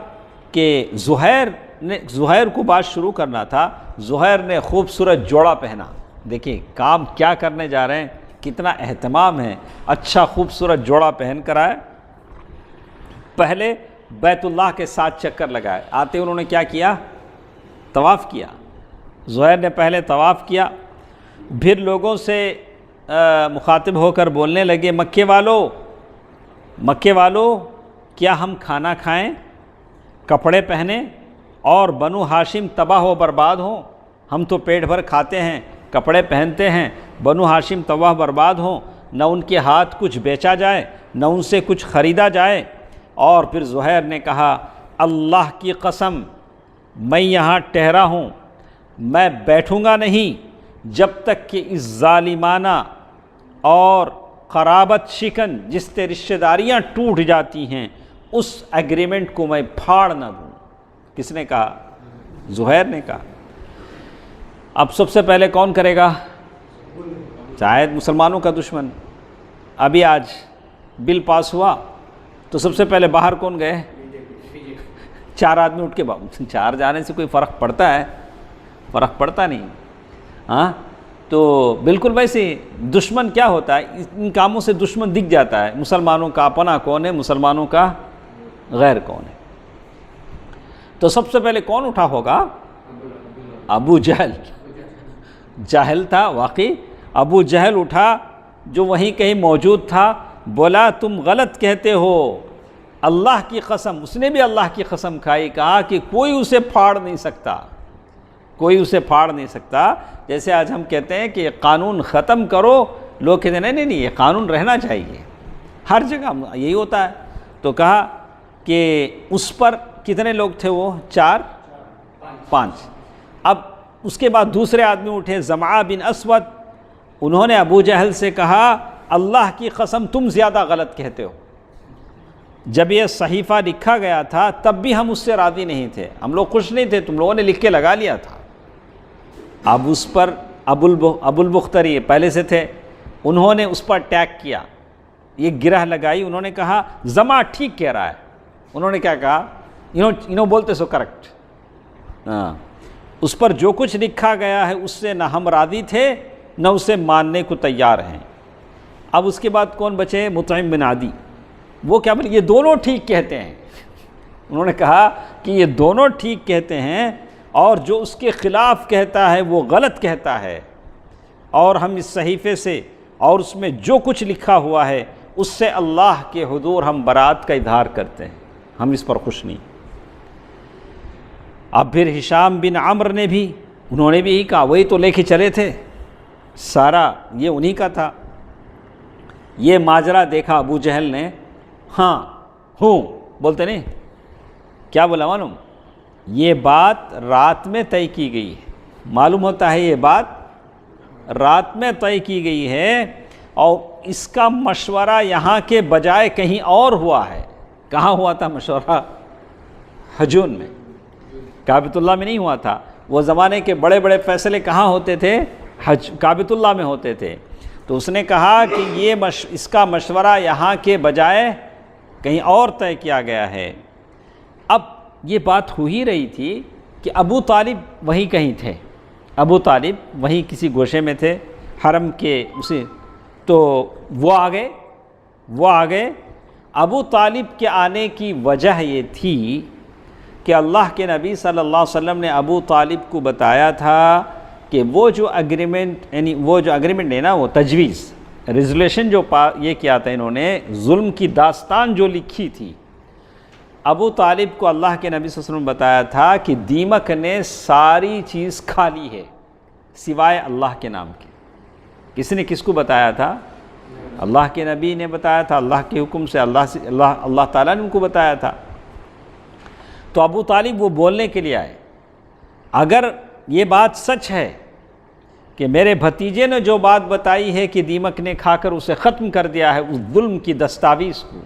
کہ زہیر کو بات شروع کرنا تھا۔ زہیر نے خوبصورت جوڑا پہنا، دیکھیں کام کیا کرنے جا رہے ہیں، کتنا اہتمام ہے، اچھا خوبصورت جوڑا پہن کر آئے۔ پہلے بیت اللہ کے 7 چکر لگائے، آتے انہوں نے کیا کیا؟ طواف کیا۔ زہیر نے پہلے طواف کیا، پھر لوگوں سے مخاطب ہو کر بولنے لگے، مکے والو کیا ہم کھانا کھائیں، کپڑے پہنیں اور بنو ہاشم تباہ و برباد ہوں؟ ہم تو پیٹ بھر کھاتے ہیں، کپڑے پہنتے ہیں، بنو ہاشم تباہ برباد ہوں، نہ ان کے ہاتھ کچھ بیچا جائے، نہ ان سے کچھ خریدا جائے۔ اور پھر زہیر نے کہا، اللہ کی قسم میں یہاں ٹھہرا ہوں، میں بیٹھوں گا نہیں جب تک کہ اس ظالمانہ اور قرابت شکن جس سے رشتہ داریاں ٹوٹ جاتی ہیں اس ایگریمنٹ کو میں پھاڑ نہ دوں۔ کس نے کہا؟ زہیر نے کہا۔ اب سب سے پہلے کون کرے گا؟ شاید مسلمانوں کا دشمن۔ ابھی آج بل پاس ہوا تو سب سے پہلے باہر کون گئے؟ 4 آدمی اٹھ کے 4 جانے سے کوئی فرق پڑتا ہے؟ فرق پڑتا نہیں۔ ہاں تو بالکل ویسے دشمن کیا ہوتا ہے، ان کاموں سے دشمن دکھ جاتا ہے، مسلمانوں کا اپنا کون ہے، مسلمانوں کا غیر کون ہے۔ تو سب سے پہلے کون اٹھا ہوگا؟ ابو جہل۔ جاہل تھا واقعی، ابو جہل اٹھا جو وہیں کہیں موجود تھا، بولا تم غلط کہتے ہو، اللہ کی قسم۔ اس نے بھی اللہ کی قسم کھائی، کہا کہ کوئی اسے پھاڑ نہیں سکتا، کوئی اسے پھاڑ نہیں سکتا۔ جیسے آج ہم کہتے ہیں کہ قانون ختم کرو، لوگ کہتے ہیں نہیں یہ قانون رہنا چاہیے، ہر جگہ یہی ہوتا ہے۔ تو کہا کہ اس پر کتنے لوگ تھے وہ؟ 4 5۔ اب اس کے بعد دوسرے آدمی اٹھے زمعہ بن اسود، انہوں نے ابو جہل سے کہا اللہ کی قسم تم زیادہ غلط کہتے ہو، جب یہ صحیفہ لکھا گیا تھا تب بھی ہم اس سے راضی نہیں تھے، ہم لوگ خوش نہیں تھے، تم لوگوں نے لکھ کے لگا لیا تھا۔ اب اس پر ابو البختری پہلے سے تھے، انہوں نے اس پر ٹیگ کیا، یہ گرہ لگائی، انہوں نے کہا زمعہ ٹھیک کہہ رہا ہے۔ انہوں نے کیا کہا؟ انہوں بولتے سو کریکٹ، ہاں اس پر جو کچھ لکھا گیا ہے اس سے نہ ہم راضی تھے نہ اسے ماننے کو تیار ہیں۔ اب اس کے بعد کون بچے؟ مطعم بن عدی، وہ کیا بولے؟ یہ دونوں ٹھیک کہتے ہیں۔ انہوں نے کہا کہ یہ دونوں ٹھیک کہتے ہیں اور جو اس کے خلاف کہتا ہے وہ غلط کہتا ہے، اور ہم اس صحیفے سے اور اس میں جو کچھ لکھا ہوا ہے اس سے اللہ کے حضور ہم برات کا اظہار کرتے ہیں، ہم اس پر خوش نہیں۔ اب پھر ہشام بن عمرو نے بھی، انہوں نے بھی یہی کہا، وہی تو لے کے چلے تھے، سارا یہ انہی کا تھا۔ یہ ماجرا دیکھا ابو جہل نے، ہاں ہوں بولتے نہیں، کیا بولا معلوم؟ یہ بات رات میں طے کی گئی ہے، معلوم ہوتا ہے یہ بات رات میں طے کی گئی ہے، اور اس کا مشورہ یہاں کے بجائے کہیں اور ہوا ہے۔ کہاں ہوا تھا مشورہ؟ حجون میں، کعبۃ اللہ میں نہیں ہوا تھا۔ وہ زمانے کے بڑے بڑے فیصلے کہاں ہوتے تھے؟ کعبۃ اللہ میں ہوتے تھے۔ تو اس نے کہا کہ یہ اس کا مشورہ یہاں کے بجائے کہیں اور طے کیا گیا ہے۔ اب یہ بات ہو ہی رہی تھی کہ ابو طالب وہیں کہیں تھے، ابو طالب وہیں کسی گوشے میں تھے حرم کے اسے، تو وہ آ گئے۔ ابو طالب کے آنے کی وجہ یہ تھی کہ اللہ کے نبی صلی اللہ علیہ وسلم نے ابو طالب کو بتایا تھا کہ وہ جو اگریمنٹ، یعنی وہ جو اگریمنٹ ہے نا، وہ تجویز ریزولوشن جو یہ کیا تھا انہوں نے، ظلم کی داستان جو لکھی تھی، ابو طالب کو اللہ کے نبی صلی اللہ علیہ وسلم بتایا تھا کہ دیمک نے ساری چیز کھا لی ہے سوائے اللہ کے نام کے۔ کس نے کس کو بتایا تھا؟ اللہ کے نبی نے بتایا تھا، اللہ کے حکم سے، اللہ تعالیٰ نے ان کو بتایا تھا۔ تو ابو طالب وہ بولنے کے لیے آئے، اگر یہ بات سچ ہے کہ میرے بھتیجے نے جو بات بتائی ہے کہ دیمک نے کھا کر اسے ختم کر دیا ہے اس ظلم کی دستاویز کو،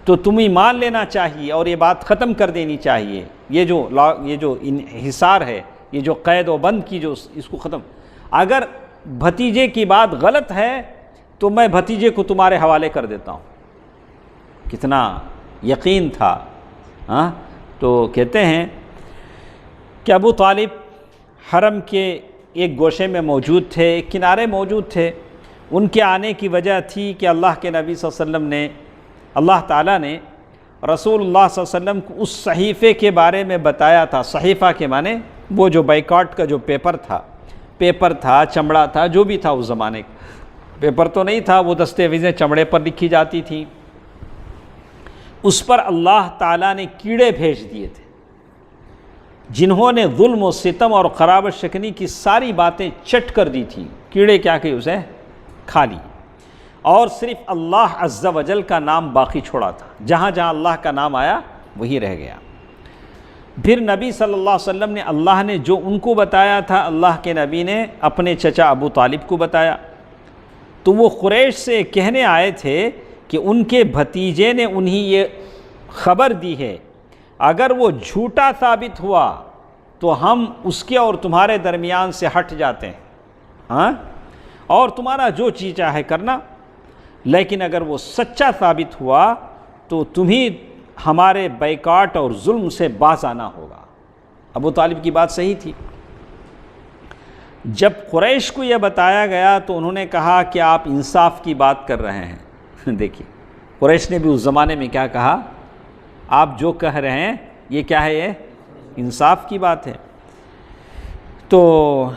تو تمہیں مان لینا چاہیے اور یہ بات ختم کر دینی چاہیے۔ یہ جو انحصار ہے، یہ جو قید و بند کی جو اس کو ختم، اگر بھتیجے کی بات غلط ہے تو میں بھتیجے کو تمہارے حوالے کر دیتا ہوں۔ کتنا یقین تھا، ہاں۔ تو کہتے ہیں کہ ابو طالب حرم کے ایک گوشے میں موجود تھے، کنارے موجود تھے۔ ان کے آنے کی وجہ تھی کہ اللہ کے نبی صلی اللہ علیہ وسلم نے، اللہ تعالیٰ نے رسول اللہ صلی اللہ علیہ وسلم کو اس صحیفے کے بارے میں بتایا تھا۔ صحیفہ کے معنی وہ جو بائیکاٹ کا جو پیپر تھا، چمڑا تھا، جو بھی تھا اس زمانے کا پیپر تو نہیں تھا، وہ دستاویزیں چمڑے پر لکھی جاتی تھیں۔ اس پر اللہ تعالیٰ نے کیڑے بھیج دیے تھے جنہوں نے ظلم و ستم اور قرابت شکنی کی ساری باتیں چٹ کر دی تھیں۔ کیڑے کیا کہ اسے کھا لی، اور صرف اللہ عز و جل کا نام باقی چھوڑا تھا۔ جہاں جہاں اللہ کا نام آیا وہی رہ گیا۔ پھر نبی صلی اللہ علیہ وسلم نے، اللہ نے جو ان کو بتایا تھا، اللہ کے نبی نے اپنے چچا ابو طالب کو بتایا۔ تو وہ قریش سے کہنے آئے تھے کہ ان کے بھتیجے نے انہیں یہ خبر دی ہے، اگر وہ جھوٹا ثابت ہوا تو ہم اس کے اور تمہارے درمیان سے ہٹ جاتے ہیں، ہاں، اور تمہارا جو چیز چاہے کرنا، لیکن اگر وہ سچا ثابت ہوا تو تمہیں ہمارے بائیکاٹ اور ظلم سے باز آنا ہوگا۔ ابو طالب کی بات صحیح تھی۔ جب قریش کو یہ بتایا گیا تو انہوں نے کہا کہ آپ انصاف کی بات کر رہے ہیں۔ دیکھیے قریش نے بھی اس زمانے میں کیا کہا، آپ جو کہہ رہے ہیں یہ کیا ہے، یہ انصاف کی بات ہے۔ تو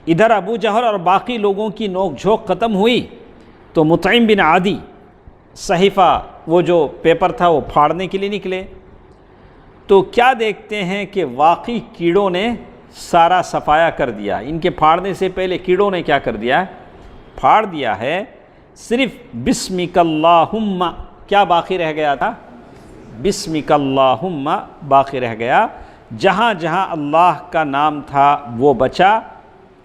ادھر ابو جہل اور باقی لوگوں کی نوک جھوک ختم ہوئی تو مطعم بن عدی صحیفہ، وہ جو پیپر تھا، وہ پھاڑنے کے لیے نکلے۔ تو کیا دیکھتے ہیں کہ واقعی کیڑوں نے سارا صفایا کر دیا۔ ان کے پھاڑنے سے پہلے کیڑوں نے کیا کر دیا، پھاڑ دیا ہے، صرف بسمک اللہم کیا باقی رہ گیا تھا؟ بسمک اللہم باقی رہ گیا، جہاں جہاں اللہ کا نام تھا وہ بچا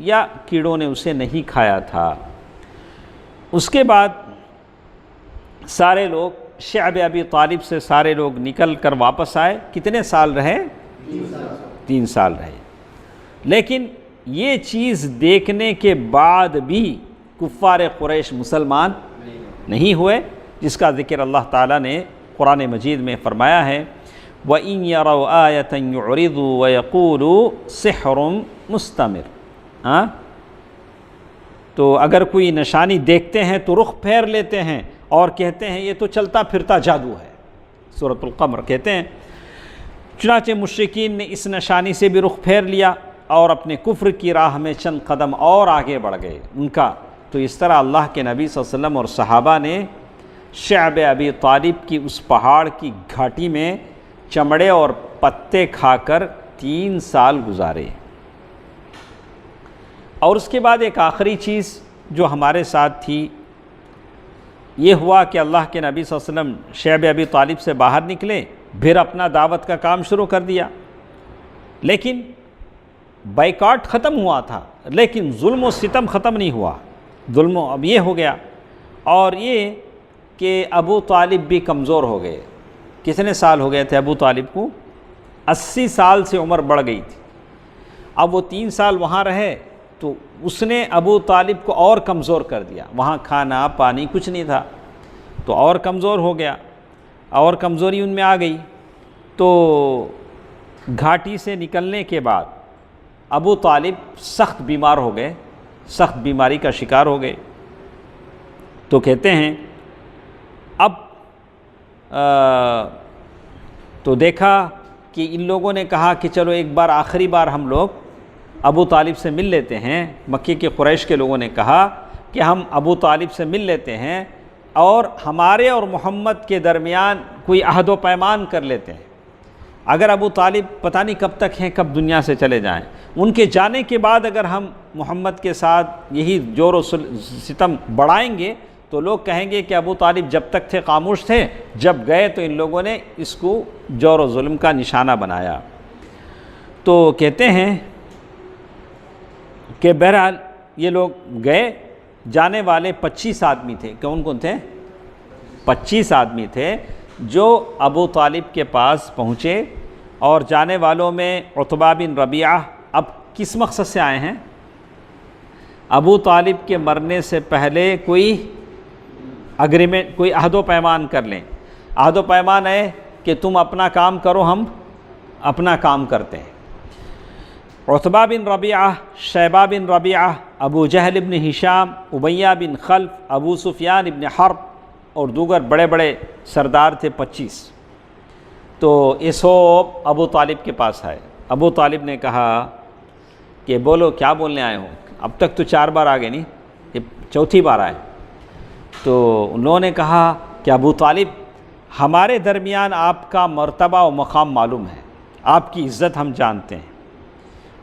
یا کیڑوں نے اسے نہیں کھایا تھا۔ اس کے بعد سارے لوگ شعب ابی طالب سے سارے لوگ نکل کر واپس آئے۔ کتنے سال رہے؟ 3 سال رہے۔ لیکن یہ چیز دیکھنے کے بعد بھی کفار قریش مسلمان نہیں ہوئے، جس کا ذکر اللہ تعالیٰ نے قرآن مجید میں فرمایا ہے، وَإِن يَرَوْا آيَةً يُعْرِضُوا وَيَقُولُوا سِحْرٌ مُسْتَمِرٌ۔ تو اگر کوئی نشانی دیکھتے ہیں تو رخ پھیر لیتے ہیں اور کہتے ہیں یہ تو چلتا پھرتا جادو ہے۔ سورۃ القمر کہتے ہیں۔ چنانچہ مشرکین نے اس نشانی سے بھی رخ پھیر لیا اور اپنے کفر کی راہ میں چند قدم اور آگے بڑھ گئے ان کا۔ تو اس طرح اللہ کے نبی صلی اللہ علیہ وسلم اور صحابہ نے شعب ابی طالب کی اس پہاڑ کی گھاٹی میں چمڑے اور پتے کھا کر 3 سال گزارے۔ اور اس کے بعد ایک آخری چیز جو ہمارے ساتھ تھی، یہ ہوا کہ اللہ کے نبی صلی اللہ علیہ وسلم شعب ابی طالب سے باہر نکلے، پھر اپنا دعوت کا کام شروع کر دیا۔ لیکن بائیکاٹ ختم ہوا تھا، لیکن ظلم و ستم ختم نہیں ہوا۔ ظلم اب یہ ہو گیا، اور یہ کہ ابو طالب بھی کمزور ہو گئے۔ کتنے سال ہو گئے تھے ابو طالب کو؟ 80 سال سے عمر بڑھ گئی تھی۔ اب وہ 3 سال وہاں رہے تو اس نے ابو طالب کو اور کمزور کر دیا۔ وہاں کھانا پانی کچھ نہیں تھا، تو اور کمزور ہو گیا، اور کمزوری ان میں آ گئی۔ تو گھاٹی سے نکلنے کے بعد ابو طالب سخت بیمار ہو گئے، سخت بیماری کا شکار ہو گئے۔ تو کہتے ہیں اب تو دیکھا کہ ان لوگوں نے کہا کہ چلو ایک بار آخری بار ہم لوگ ابو طالب سے مل لیتے ہیں۔ مکے کے قریش کے لوگوں نے کہا کہ ہم ابو طالب سے مل لیتے ہیں اور ہمارے اور محمد کے درمیان کوئی عہد و پیمان کر لیتے ہیں۔ اگر ابو طالب پتہ نہیں کب تک ہیں، کب دنیا سے چلے جائیں، ان کے جانے کے بعد اگر ہم محمد کے ساتھ یہی جور و ستم بڑھائیں گے تو لوگ کہیں گے کہ ابو طالب جب تک تھے خاموش تھے، جب گئے تو ان لوگوں نے اس کو جور و ظلم کا نشانہ بنایا۔ تو کہتے ہیں کہ بہرحال یہ لوگ گئے، جانے والے 25 آدمی تھے۔ کون کون تھے؟ 25 آدمی تھے جو ابو طالب کے پاس پہنچے، اور جانے والوں میں عتبہ بن ربیعہ اب کس مقصد سے آئے ہیں؟ ابو طالب کے مرنے سے پہلے کوئی اگریمنٹ، کوئی عہد و پیمان کر لیں۔ عہد و پیمان ہے کہ تم اپنا کام کرو، ہم اپنا کام کرتے ہیں۔ عتبہ بن ربیعہ، شیبہ بن ربیعہ، ابو جہل بن ہشام، امیہ بن خلف، ابو سفیان بن حرب اور دیگر بڑے بڑے سردار تھے 25۔ تو یہ سب ابو طالب کے پاس آئے۔ ابو طالب نے کہا کہ بولو کیا بولنے آئے ہو؟ اب تک تو 4 بار آ گئے، نہیں یہ 4تھی بار آئے۔ تو انہوں نے کہا کہ ابو طالب، ہمارے درمیان آپ کا مرتبہ و مقام معلوم ہے، آپ کی عزت ہم جانتے ہیں،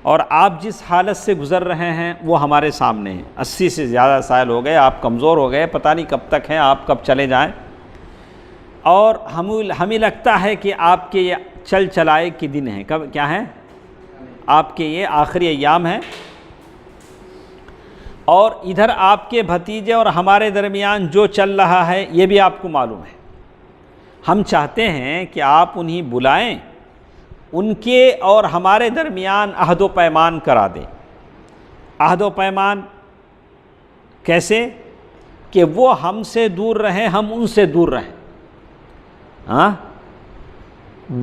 اور آپ جس حالت سے گزر رہے ہیں وہ ہمارے سامنے ہیں۔ 80 سے زیادہ سال ہو گئے، آپ کمزور ہو گئے، پتہ نہیں کب تک ہیں، آپ کب چلے جائیں، اور ہمیں لگتا ہے کہ آپ کے یہ چل چلائے کے دن ہیں۔ کب کیا ہیں؟ آپ کے یہ آخری ایام ہیں، اور ادھر آپ کے بھتیجے اور ہمارے درمیان جو چل رہا ہے یہ بھی آپ کو معلوم ہے۔ ہم چاہتے ہیں کہ آپ انہیں بلائیں، ان کے اور ہمارے درمیان عہد و پیمان کرا دیں۔ عہد و پیمان کیسے؟ کہ وہ ہم سے دور رہیں، ہم ان سے دور رہیں۔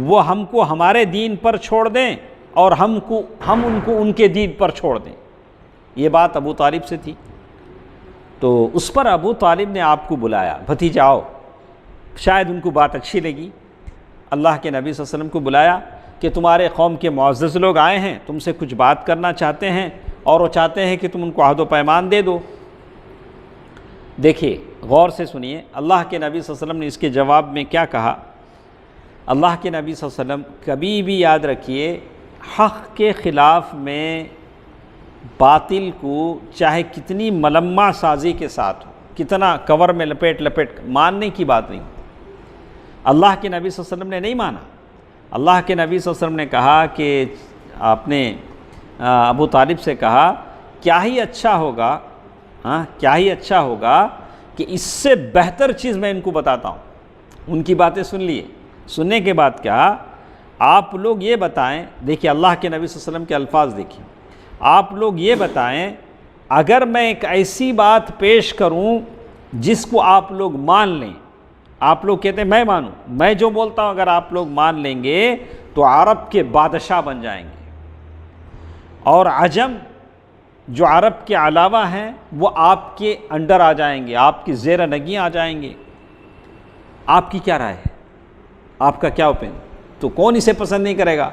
وہ ہم کو ہمارے دین پر چھوڑ دیں اور ہم ان کو ان کے دین پر چھوڑ دیں۔ یہ بات ابو طالب سے تھی۔ تو اس پر ابو طالب نے آپ کو بلایا، بھتیجا آؤ۔ شاید ان کو بات اچھی لگی، اللہ کے نبی صلی اللہ علیہ وسلم کو بلایا کہ تمہارے قوم کے معزز لوگ آئے ہیں، تم سے کچھ بات کرنا چاہتے ہیں، اور وہ چاہتے ہیں کہ تم ان کو عہد و پیمان دے دو۔ دیکھیے غور سے سنیے، اللہ کے نبی صلی اللہ علیہ وسلم نے اس کے جواب میں کیا کہا۔ اللہ کے نبی صلی اللہ علیہ وسلم کبھی بھی یاد رکھیے، حق کے خلاف میں باطل کو چاہے کتنی ملمہ سازی کے ساتھ ہو، کتنا کور میں لپیٹ ماننے کی بات نہیں۔ اللہ کے نبی صلی اللہ علیہ وسلم نے نہیں مانا۔ اللہ کے نبی صلی اللہ علیہ وسلم نے کہا کہ آپ نے ابو طالب سے کہا کیا ہی اچھا ہوگا کہ اس سے بہتر چیز میں ان کو بتاتا ہوں۔ ان کی باتیں سن لیے، سننے کے بعد کیا آپ لوگ یہ بتائیں، دیکھیے اللہ کے نبی صلی اللہ علیہ وسلم کے الفاظ دیکھیے، آپ لوگ یہ بتائیں اگر میں ایک ایسی بات پیش کروں جس کو آپ لوگ مان لیں، آپ لوگ کہتے ہیں میں مانوں، میں جو بولتا ہوں اگر آپ لوگ مان لیں گے تو عرب کے بادشاہ بن جائیں گے، اور عجم جو عرب کے علاوہ ہیں وہ آپ کے انڈر آ جائیں گے، آپ کی زیر نگی آ جائیں گے۔ آپ کی کیا رائے ہے؟ آپ کا کیا اوپین؟ تو کون اسے پسند نہیں کرے گا؟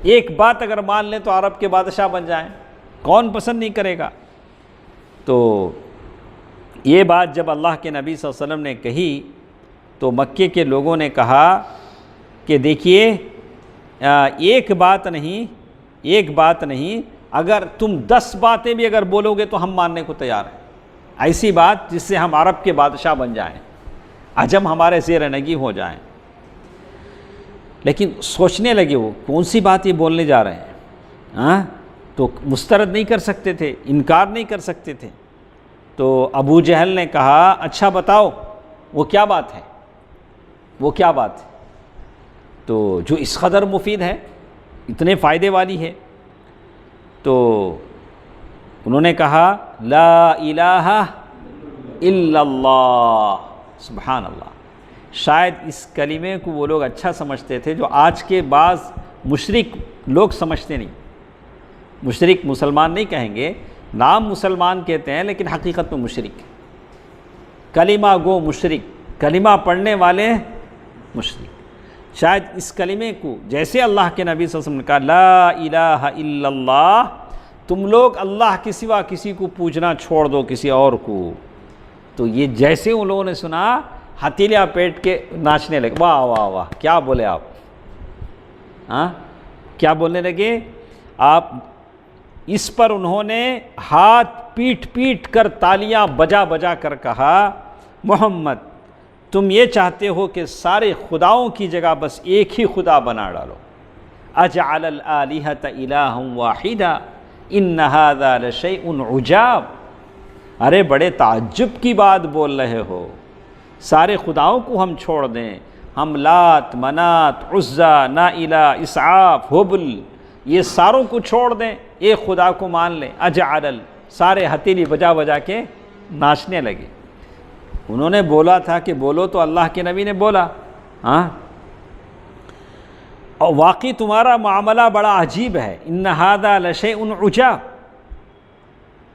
ایک بات اگر مان لیں تو عرب کے بادشاہ بن جائیں، کون پسند نہیں کرے گا؟ تو یہ بات جب اللہ کے نبی صلی اللہ علیہ وسلم نے کہی تو مکے کے لوگوں نے کہا کہ دیکھیے ایک بات نہیں، اگر تم 10 باتیں بھی اگر بولو گے تو ہم ماننے کو تیار ہیں، ایسی بات جس سے ہم عرب کے بادشاہ بن جائیں، عجم ہمارے زیر نگی ہو جائیں۔ لیکن سوچنے لگے وہ کون سی بات یہ بولنے جا رہے ہیں، تو مسترد نہیں کر سکتے تھے، انکار نہیں کر سکتے تھے۔ تو ابو جہل نے کہا اچھا بتاؤ وہ کیا بات ہے، تو جو اس قدر مفید ہے، اتنے فائدے والی ہے۔ تو انہوں نے کہا لا الہ الا اللہ، سبحان اللہ۔ شاید اس کلمے کو وہ لوگ اچھا سمجھتے تھے جو آج کے بعض مشرک لوگ سمجھتے نہیں۔ مشرک مسلمان نہیں کہیں گے، نام مسلمان کہتے ہیں لیکن حقیقت میں مشرک، کلمہ گو مشرک، کلمہ پڑھنے والے مشرک۔ شاید اس کلمے کو جیسے اللہ کے نبی صلی اللہ علیہ وسلم نے کہا لا الہ الا اللہ، تم لوگ اللہ کے سوا کسی کو پوجنا چھوڑ دو، کسی اور کو، تو یہ جیسے ان لوگوں نے سنا ہتھیلیاں پیٹ کے ناچنے لگے، واہ واہ واہ کیا بولے آپ، کیا بولنے لگے آپ؟ اس پر انہوں نے ہاتھ پیٹ کر تالیاں بجا کر کہا محمد تم یہ چاہتے ہو کہ سارے خداؤں کی جگہ بس ایک ہی خدا بنا ڈالو، اجعل الآلہۃ الہا واحدا ان ھذا لشیء عجاب، ارے بڑے تعجب کی بات بول رہے ہو، سارے خداؤں کو ہم چھوڑ دیں، ہم لات منات عزا نائلہ اسعاف حبل یہ ساروں کو چھوڑ دیں، ایک خدا کو مان لیں، اجعل، سارے ہتھیلی بجا کے ناچنے لگے۔ انہوں نے بولا تھا کہ بولو تو اللہ کے نبی نے بولا، اور واقعی تمہارا معاملہ بڑا عجیب ہے، ان ھذا لشیء عجاب۔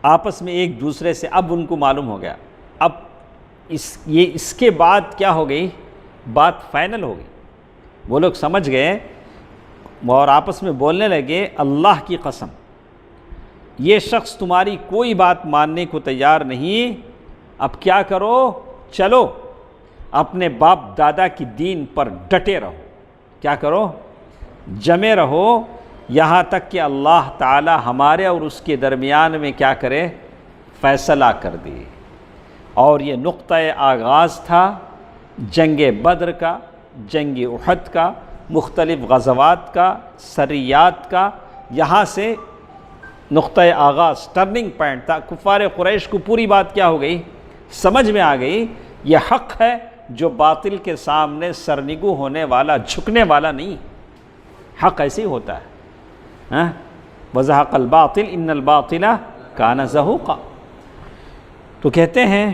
آپس میں ایک دوسرے سے اب ان کو معلوم ہو گیا، اب اس کے بعد کیا ہو گئی، بات فائنل ہو گئی، وہ لوگ سمجھ گئے اور آپس میں بولنے لگے اللہ کی قسم یہ شخص تمہاری کوئی بات ماننے کو تیار نہیں، اب کیا کرو، چلو اپنے باپ دادا کی دین پر ڈٹے رہو، کیا کرو، جمے رہو یہاں تک کہ اللہ تعالی ہمارے اور اس کے درمیان میں کیا کرے، فیصلہ کر دے۔ اور یہ نقطہ آغاز تھا جنگ بدر کا، جنگ احد کا، مختلف غزوات کا، سریات کا، یہاں سے نقطہ آغاز ٹرننگ پوائنٹ تھا۔ کفار قریش کو پوری بات کیا ہو گئی، سمجھ میں آ گئی یہ حق ہے جو باطل کے سامنے سرنگو ہونے والا، جھکنے والا نہیں، حق ایسے ہی ہوتا ہے۔ وَزَهَقَ الْبَاطِلُ إِنَّ الْبَاطِلَ كَانَ زَهُوقًا۔ تو کہتے ہیں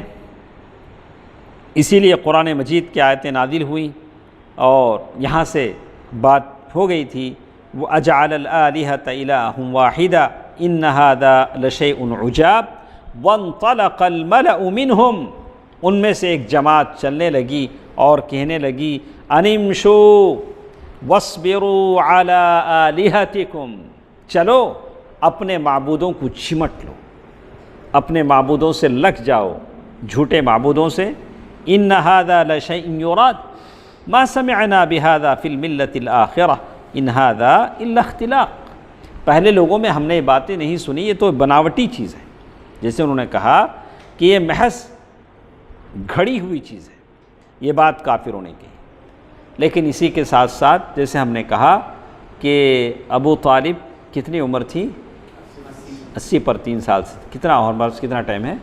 اسی لیے قرآن مجید کی آیتیں نازل ہوئیں اور یہاں سے بات ہو گئی تھی وَأَجْعَلَ الْآلِهَةَ إِلَٰهًا وَاحِدًا إِنَّ هَٰذَا لَشَيْءٌ عُجَابٌ وَانطَلَقَ الْمَلَأُ مِنْهُمْ، ان میں سے ایک جماعت چلنے لگی اور کہنے لگی أَنِ امْشُوا وَاصْبِرُوا عَلَىٰ آلِهَتِكُمْ، چلو اپنے معبودوں کو چمٹ لو، اپنے معبودوں سے لگ جاؤ، جھوٹے معبودوں سے۔ إِنَّ هَٰذَا لَشَيْءٌ يُرَادُ مَا سَمِعْنَا بِهَٰذَا فِي الْمِلَّةِ الْآخِرَةِ إِنْ هَٰذَا إِلَّا اخْتِلَاقٌ۔ پہلے لوگوں میں ہم نے یہ باتیں نہیں سنی، یہ تو بناوٹی چیز ہے۔ جیسے انہوں نے کہا کہ یہ محض گھڑی ہوئی چیز ہے، یہ بات کافروں نے کہی۔ لیکن اسی کے ساتھ ساتھ جیسے ہم نے کہا کہ ابو طالب کتنی عمر تھی؟ 80 پر 3 سال سے، کتنا اور بس کتنا ٹائم ہے؟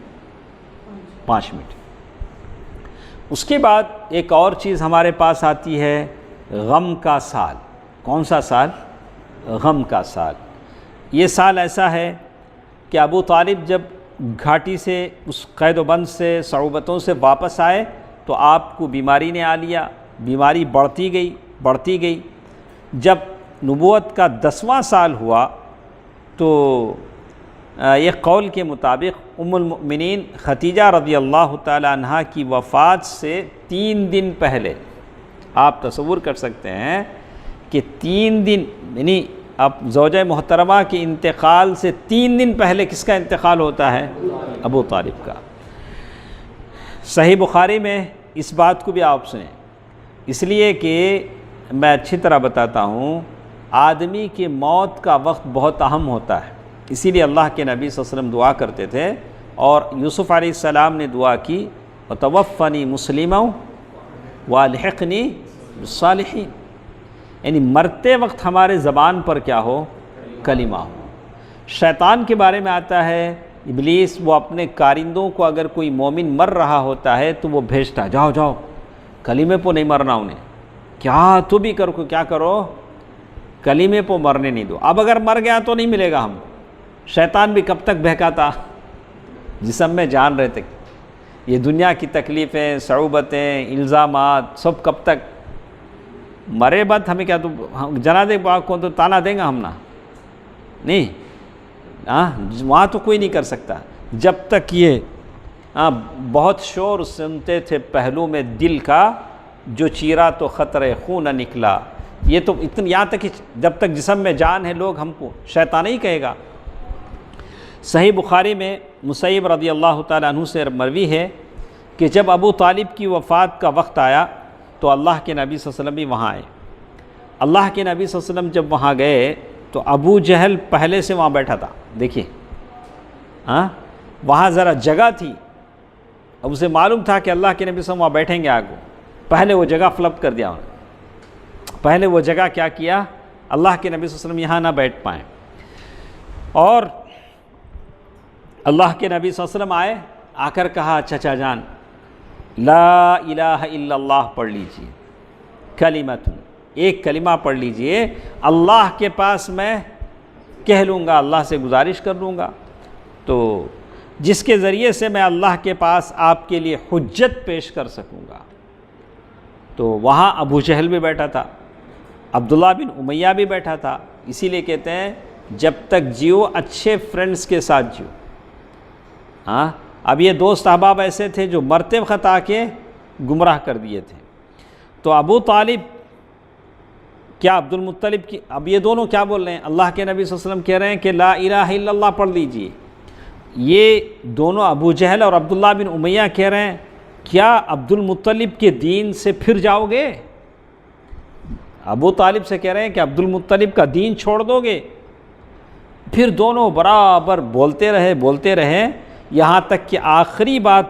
5 منٹ۔ اس کے بعد ایک اور چیز ہمارے پاس آتی ہے، غم کا سال۔ کون سا سال؟ غم کا سال۔ یہ سال ایسا ہے کہ ابو طالب جب گھاٹی سے، اس قید و بند سے، صعوبتوں سے واپس آئے تو آپ کو بیماری نے آ لیا، بیماری بڑھتی گئی۔ جب نبوت کا 10واں سال ہوا تو ایک قول کے مطابق ام المؤمنین خدیجہ رضی اللہ تعالی عنہا کی وفات سے 3 دن پہلے، آپ تصور کر سکتے ہیں کہ 3 دن، یعنی اب زوجہ محترمہ کے انتقال سے 3 دن پہلے کس کا انتقال ہوتا ہے؟ ابو طالب کا۔ صحیح بخاری میں اس بات کو بھی آپ سنیں، اس لیے کہ میں اچھی طرح بتاتا ہوں، آدمی کی موت کا وقت بہت اہم ہوتا ہے، اسی لیے اللہ کے نبی صلی اللہ علیہ وسلم دعا کرتے تھے، اور یوسف علیہ السلام نے دعا کی وَتَوَفَّنِي مُسْلِمًا وَأَلْحِقْنِي بِالصَّالِحِينَ، یعنی مرتے وقت ہمارے زبان پر کیا ہو؟ کلمہ ہو۔ شیطان کے بارے میں آتا ہے، ابلیس وہ اپنے کارندوں کو اگر کوئی مومن مر رہا ہوتا ہے تو وہ بھیجتا ہے، جاؤ کلمے پہ نہیں مرنا انہیں، کیا تو بھی کرو، کیا کرو، کلمے پہ مرنے نہیں دو۔ اب اگر مر گیا تو نہیں ملے گا ہم کو۔ شیطان بھی کب تک بہکاتا؟ جسم میں جان رہتے، یہ دنیا کی تکلیفیں، صعوبتیں، الزامات سب کب تک؟ مرے بعد ہمیں کیا، تو جنا دے باغ کو تو تانا دیں گا ہم، نہ نہیں، وہاں تو کوئی نہیں کر سکتا جب تک یہ بہت شور سنتے تھے پہلو میں دل کا، جو چیرا تو خطرے خون نہ نکلا، یہ تو یہاں تک کہ جب تک جسم میں جان ہے لوگ ہم کو شیطان ہی کہے گا۔ صحیح بخاری میں مسیب رضی اللہ تعالیٰ عنہ سے مروی ہے کہ جب ابو طالب کی وفات کا وقت آیا تو اللہ کے نبی صلی اللہ علیہ وسلم بھی وہاں آئے۔ اللہ کے نبی صلی اللہ علیہ وسلم جب وہاں گئے تو ابو جہل پہلے سے وہاں بیٹھا تھا، دیکھیے وہاں ذرا جگہ تھی، اب اسے معلوم تھا کہ اللہ کے نبی صلی اللہ علیہ وسلم وہاں بیٹھیں گے آگے، پہلے وہ جگہ فلپ کر دیا انہوں نے، پہلے وہ جگہ کیا کیا، اللہ کے نبی صلی اللہ علیہ وسلم یہاں نہ بیٹھ پائیں، اور اللہ کے نبی صلی اللہ علیہ وسلم آئے، آ کر کہا چچا جان لا الہ الا اللہ پڑھ لیجئے، کلمۃ، ایک کلمہ پڑھ لیجئے، اللہ کے پاس میں کہہ لوں گا، اللہ سے گزارش کر لوں گا، تو جس کے ذریعے سے میں اللہ کے پاس آپ کے لیے حجت پیش کر سکوں گا۔ تو وہاں ابو جہل بھی بیٹھا تھا، عبداللہ بن امیہ بھی بیٹھا تھا، اسی لیے کہتے ہیں جب تک جیو اچھے فرینڈز کے ساتھ جیو۔ اب یہ دوست احباب ایسے تھے جو مرتے وقت آ کے گمراہ کر دیے تھے۔ تو ابو طالب کیا عبد المطلب کی، اب یہ دونوں کیا بول رہے ہیں، اللہ کے نبی صلی اللہ علیہ وسلم کہہ رہے ہیں کہ لا الہ الا اللہ پڑھ لیجئے، یہ دونوں ابو جہل اور عبداللہ بن امیہ کہہ رہے ہیں کیا عبد المطلب کے دین سے پھر جاؤ گے؟ ابو طالب سے کہہ رہے ہیں کہ عبد المطلب کا دین چھوڑ دو گے؟ پھر دونوں برابر بولتے رہے یہاں تک کہ آخری بات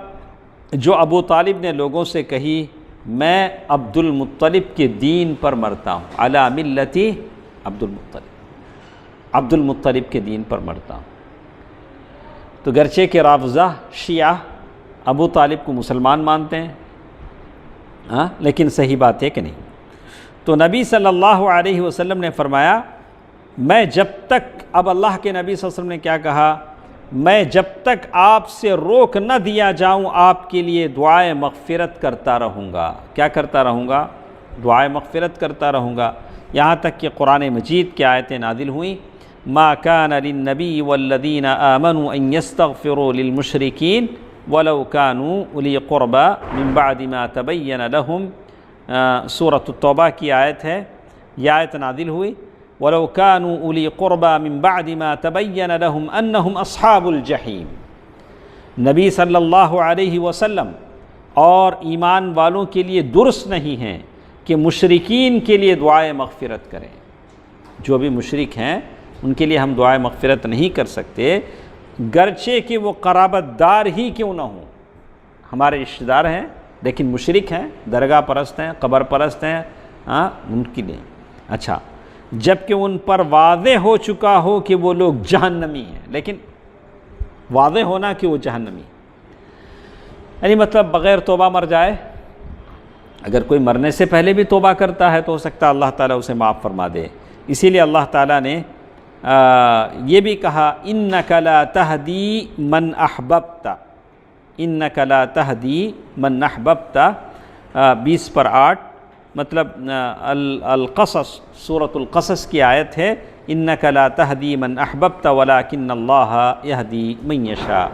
جو ابو طالب نے لوگوں سے کہی، میں عبد المطلب کے دین پر مرتا ہوں، علی ملتی عبد المطلب کے دین پر مرتا ہوں۔ تو گرچہ کہ رافضہ شیعہ ابو طالب کو مسلمان مانتے ہیں، لیکن صحیح بات ہے کہ نہیں۔ تو نبی صلی اللہ علیہ وسلم نے فرمایا میں جب تک، اب اللہ کے نبی صلی اللہ علیہ وسلم نے کیا کہا، میں جب تک آپ سے روک نہ دیا جاؤں آپ کے لیے دعائے مغفرت کرتا رہوں گا۔ کیا کرتا رہوں گا؟ دعائے مغفرت کرتا رہوں گا، یہاں تک کہ قرآن مجید کی آیتیں نازل ہوئیں، ما كان للنبي والذين آمنوا ان يستغفروا للمشركين ولو كانوا اولي قربى من بعد ما تبين لهم، سورۃ التوبہ کی آیت ہے، یہ آیت نازل ہوئی، وَلَوْ كَانُوا أُولِي قُرْبَى مِن بَعْدِ مَا تَبَيَّنَ لَهُمْ أَنَّهُمْ أَصْحَابُ الْجَحِيمِ۔ نبی صلی اللہ علیہ وسلم اور ایمان والوں کے لیے درست نہیں ہیں کہ مشرکین کے لیے دعائے مغفرت کریں۔ جو بھی مشرک ہیں ان کے لیے ہم دعائے مغفرت نہیں کر سکتے، گرچہ کہ وہ قرابت دار ہی کیوں نہ ہوں، ہمارے رشتہ دار ہیں لیکن مشرک ہیں، درگاہ پرست ہیں، قبر پرست ہیں، ان کے لیے اچھا، جبکہ ان پر واضح ہو چکا ہو کہ وہ لوگ جہنمی ہیں، لیکن واضح ہونا کہ وہ جہنمی ہیں یعنی مطلب بغیر توبہ مر جائے، اگر کوئی مرنے سے پہلے بھی توبہ کرتا ہے تو ہو سکتا ہے اللہ تعالیٰ اسے معاف فرما دے۔ اسی لیے اللہ تعالیٰ نے یہ بھی کہا اِنَّكَ لَا تَهْدِي مَنْ أَحْبَبْتَ، اِنَّكَ لَا تَهْدِي مَنْ أَحْبَبْتَ 20/8، مطلب القصص، سورۃ القصص کی آیت ہے اِنَّكَ لَا تَهْدِي مَنْ أَحْبَبْتَ وَلَكِنَّ اللَّهَ يَهْدِي مَن يَشَاءُ،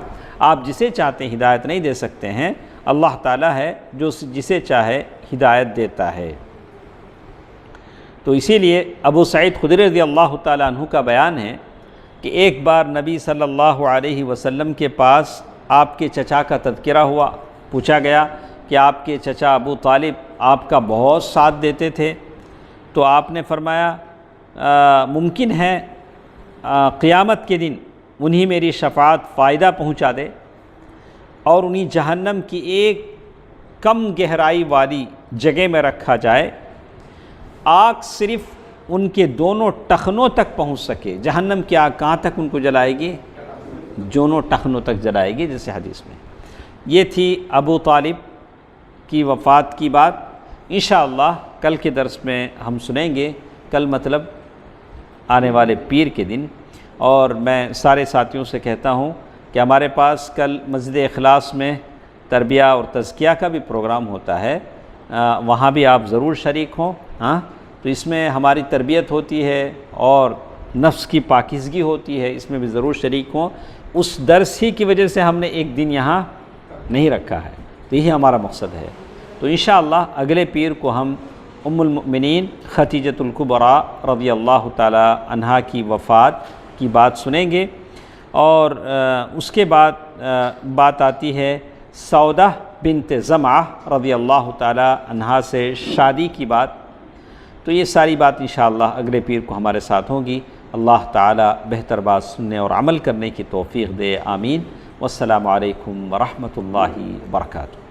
آپ جسے چاہتے ہیں ہدایت نہیں دے سکتے ہیں، اللہ تعالیٰ ہے جو جسے چاہے ہدایت دیتا ہے۔ تو اسی لیے ابو سعید خدری رضی اللہ تعالیٰ عنہ کا بیان ہے کہ ایک بار نبی صلی اللہ علیہ وسلم کے پاس آپ کے چچا کا تذکرہ ہوا، پوچھا گیا کہ آپ کے چچا ابو طالب آپ کا بہت ساتھ دیتے تھے، تو آپ نے فرمایا ممکن ہے قیامت کے دن انہیں میری شفاعت فائدہ پہنچا دے اور انہیں جہنم کی ایک کم گہرائی والی جگہ میں رکھا جائے، آگ صرف ان کے دونوں ٹخنوں تک پہنچ سکے۔ جہنم کی آگ کہاں تک ان کو جلائے گی؟ دونوں ٹخنوں تک جلائے گی، جیسے حدیث میں۔ یہ تھی ابو طالب کی وفات کی بات۔ انشاءاللہ کل کے درس میں ہم سنیں گے، کل مطلب آنے والے پیر کے دن، اور میں سارے ساتھیوں سے کہتا ہوں کہ ہمارے پاس کل مسجد اخلاص میں تربیہ اور تزکیہ کا بھی پروگرام ہوتا ہے، وہاں بھی آپ ضرور شریک ہوں۔ تو اس میں ہماری تربیت ہوتی ہے اور نفس کی پاکیزگی ہوتی ہے، اس میں بھی ضرور شریک ہوں۔ اس درس ہی کی وجہ سے ہم نے ایک دن یہاں نہیں رکھا ہے، تو یہی ہمارا مقصد ہے۔ تو انشاءاللہ اگلے پیر کو ہم ام المؤمنین خدیجۃ الکبریٰ رضی اللہ تعالی عنہا کی وفات کی بات سنیں گے، اور اس کے بعد بات آتی ہے سودہ بنت زمعہ رضی اللہ تعالی عنہا سے شادی کی بات۔ تو یہ ساری بات انشاءاللہ اگلے پیر کو ہمارے ساتھ ہوگی۔ اللہ تعالی بہتر بات سننے اور عمل کرنے کی توفیق دے، آمین۔ والسلام علیکم ورحمۃ اللہ وبرکاتہ۔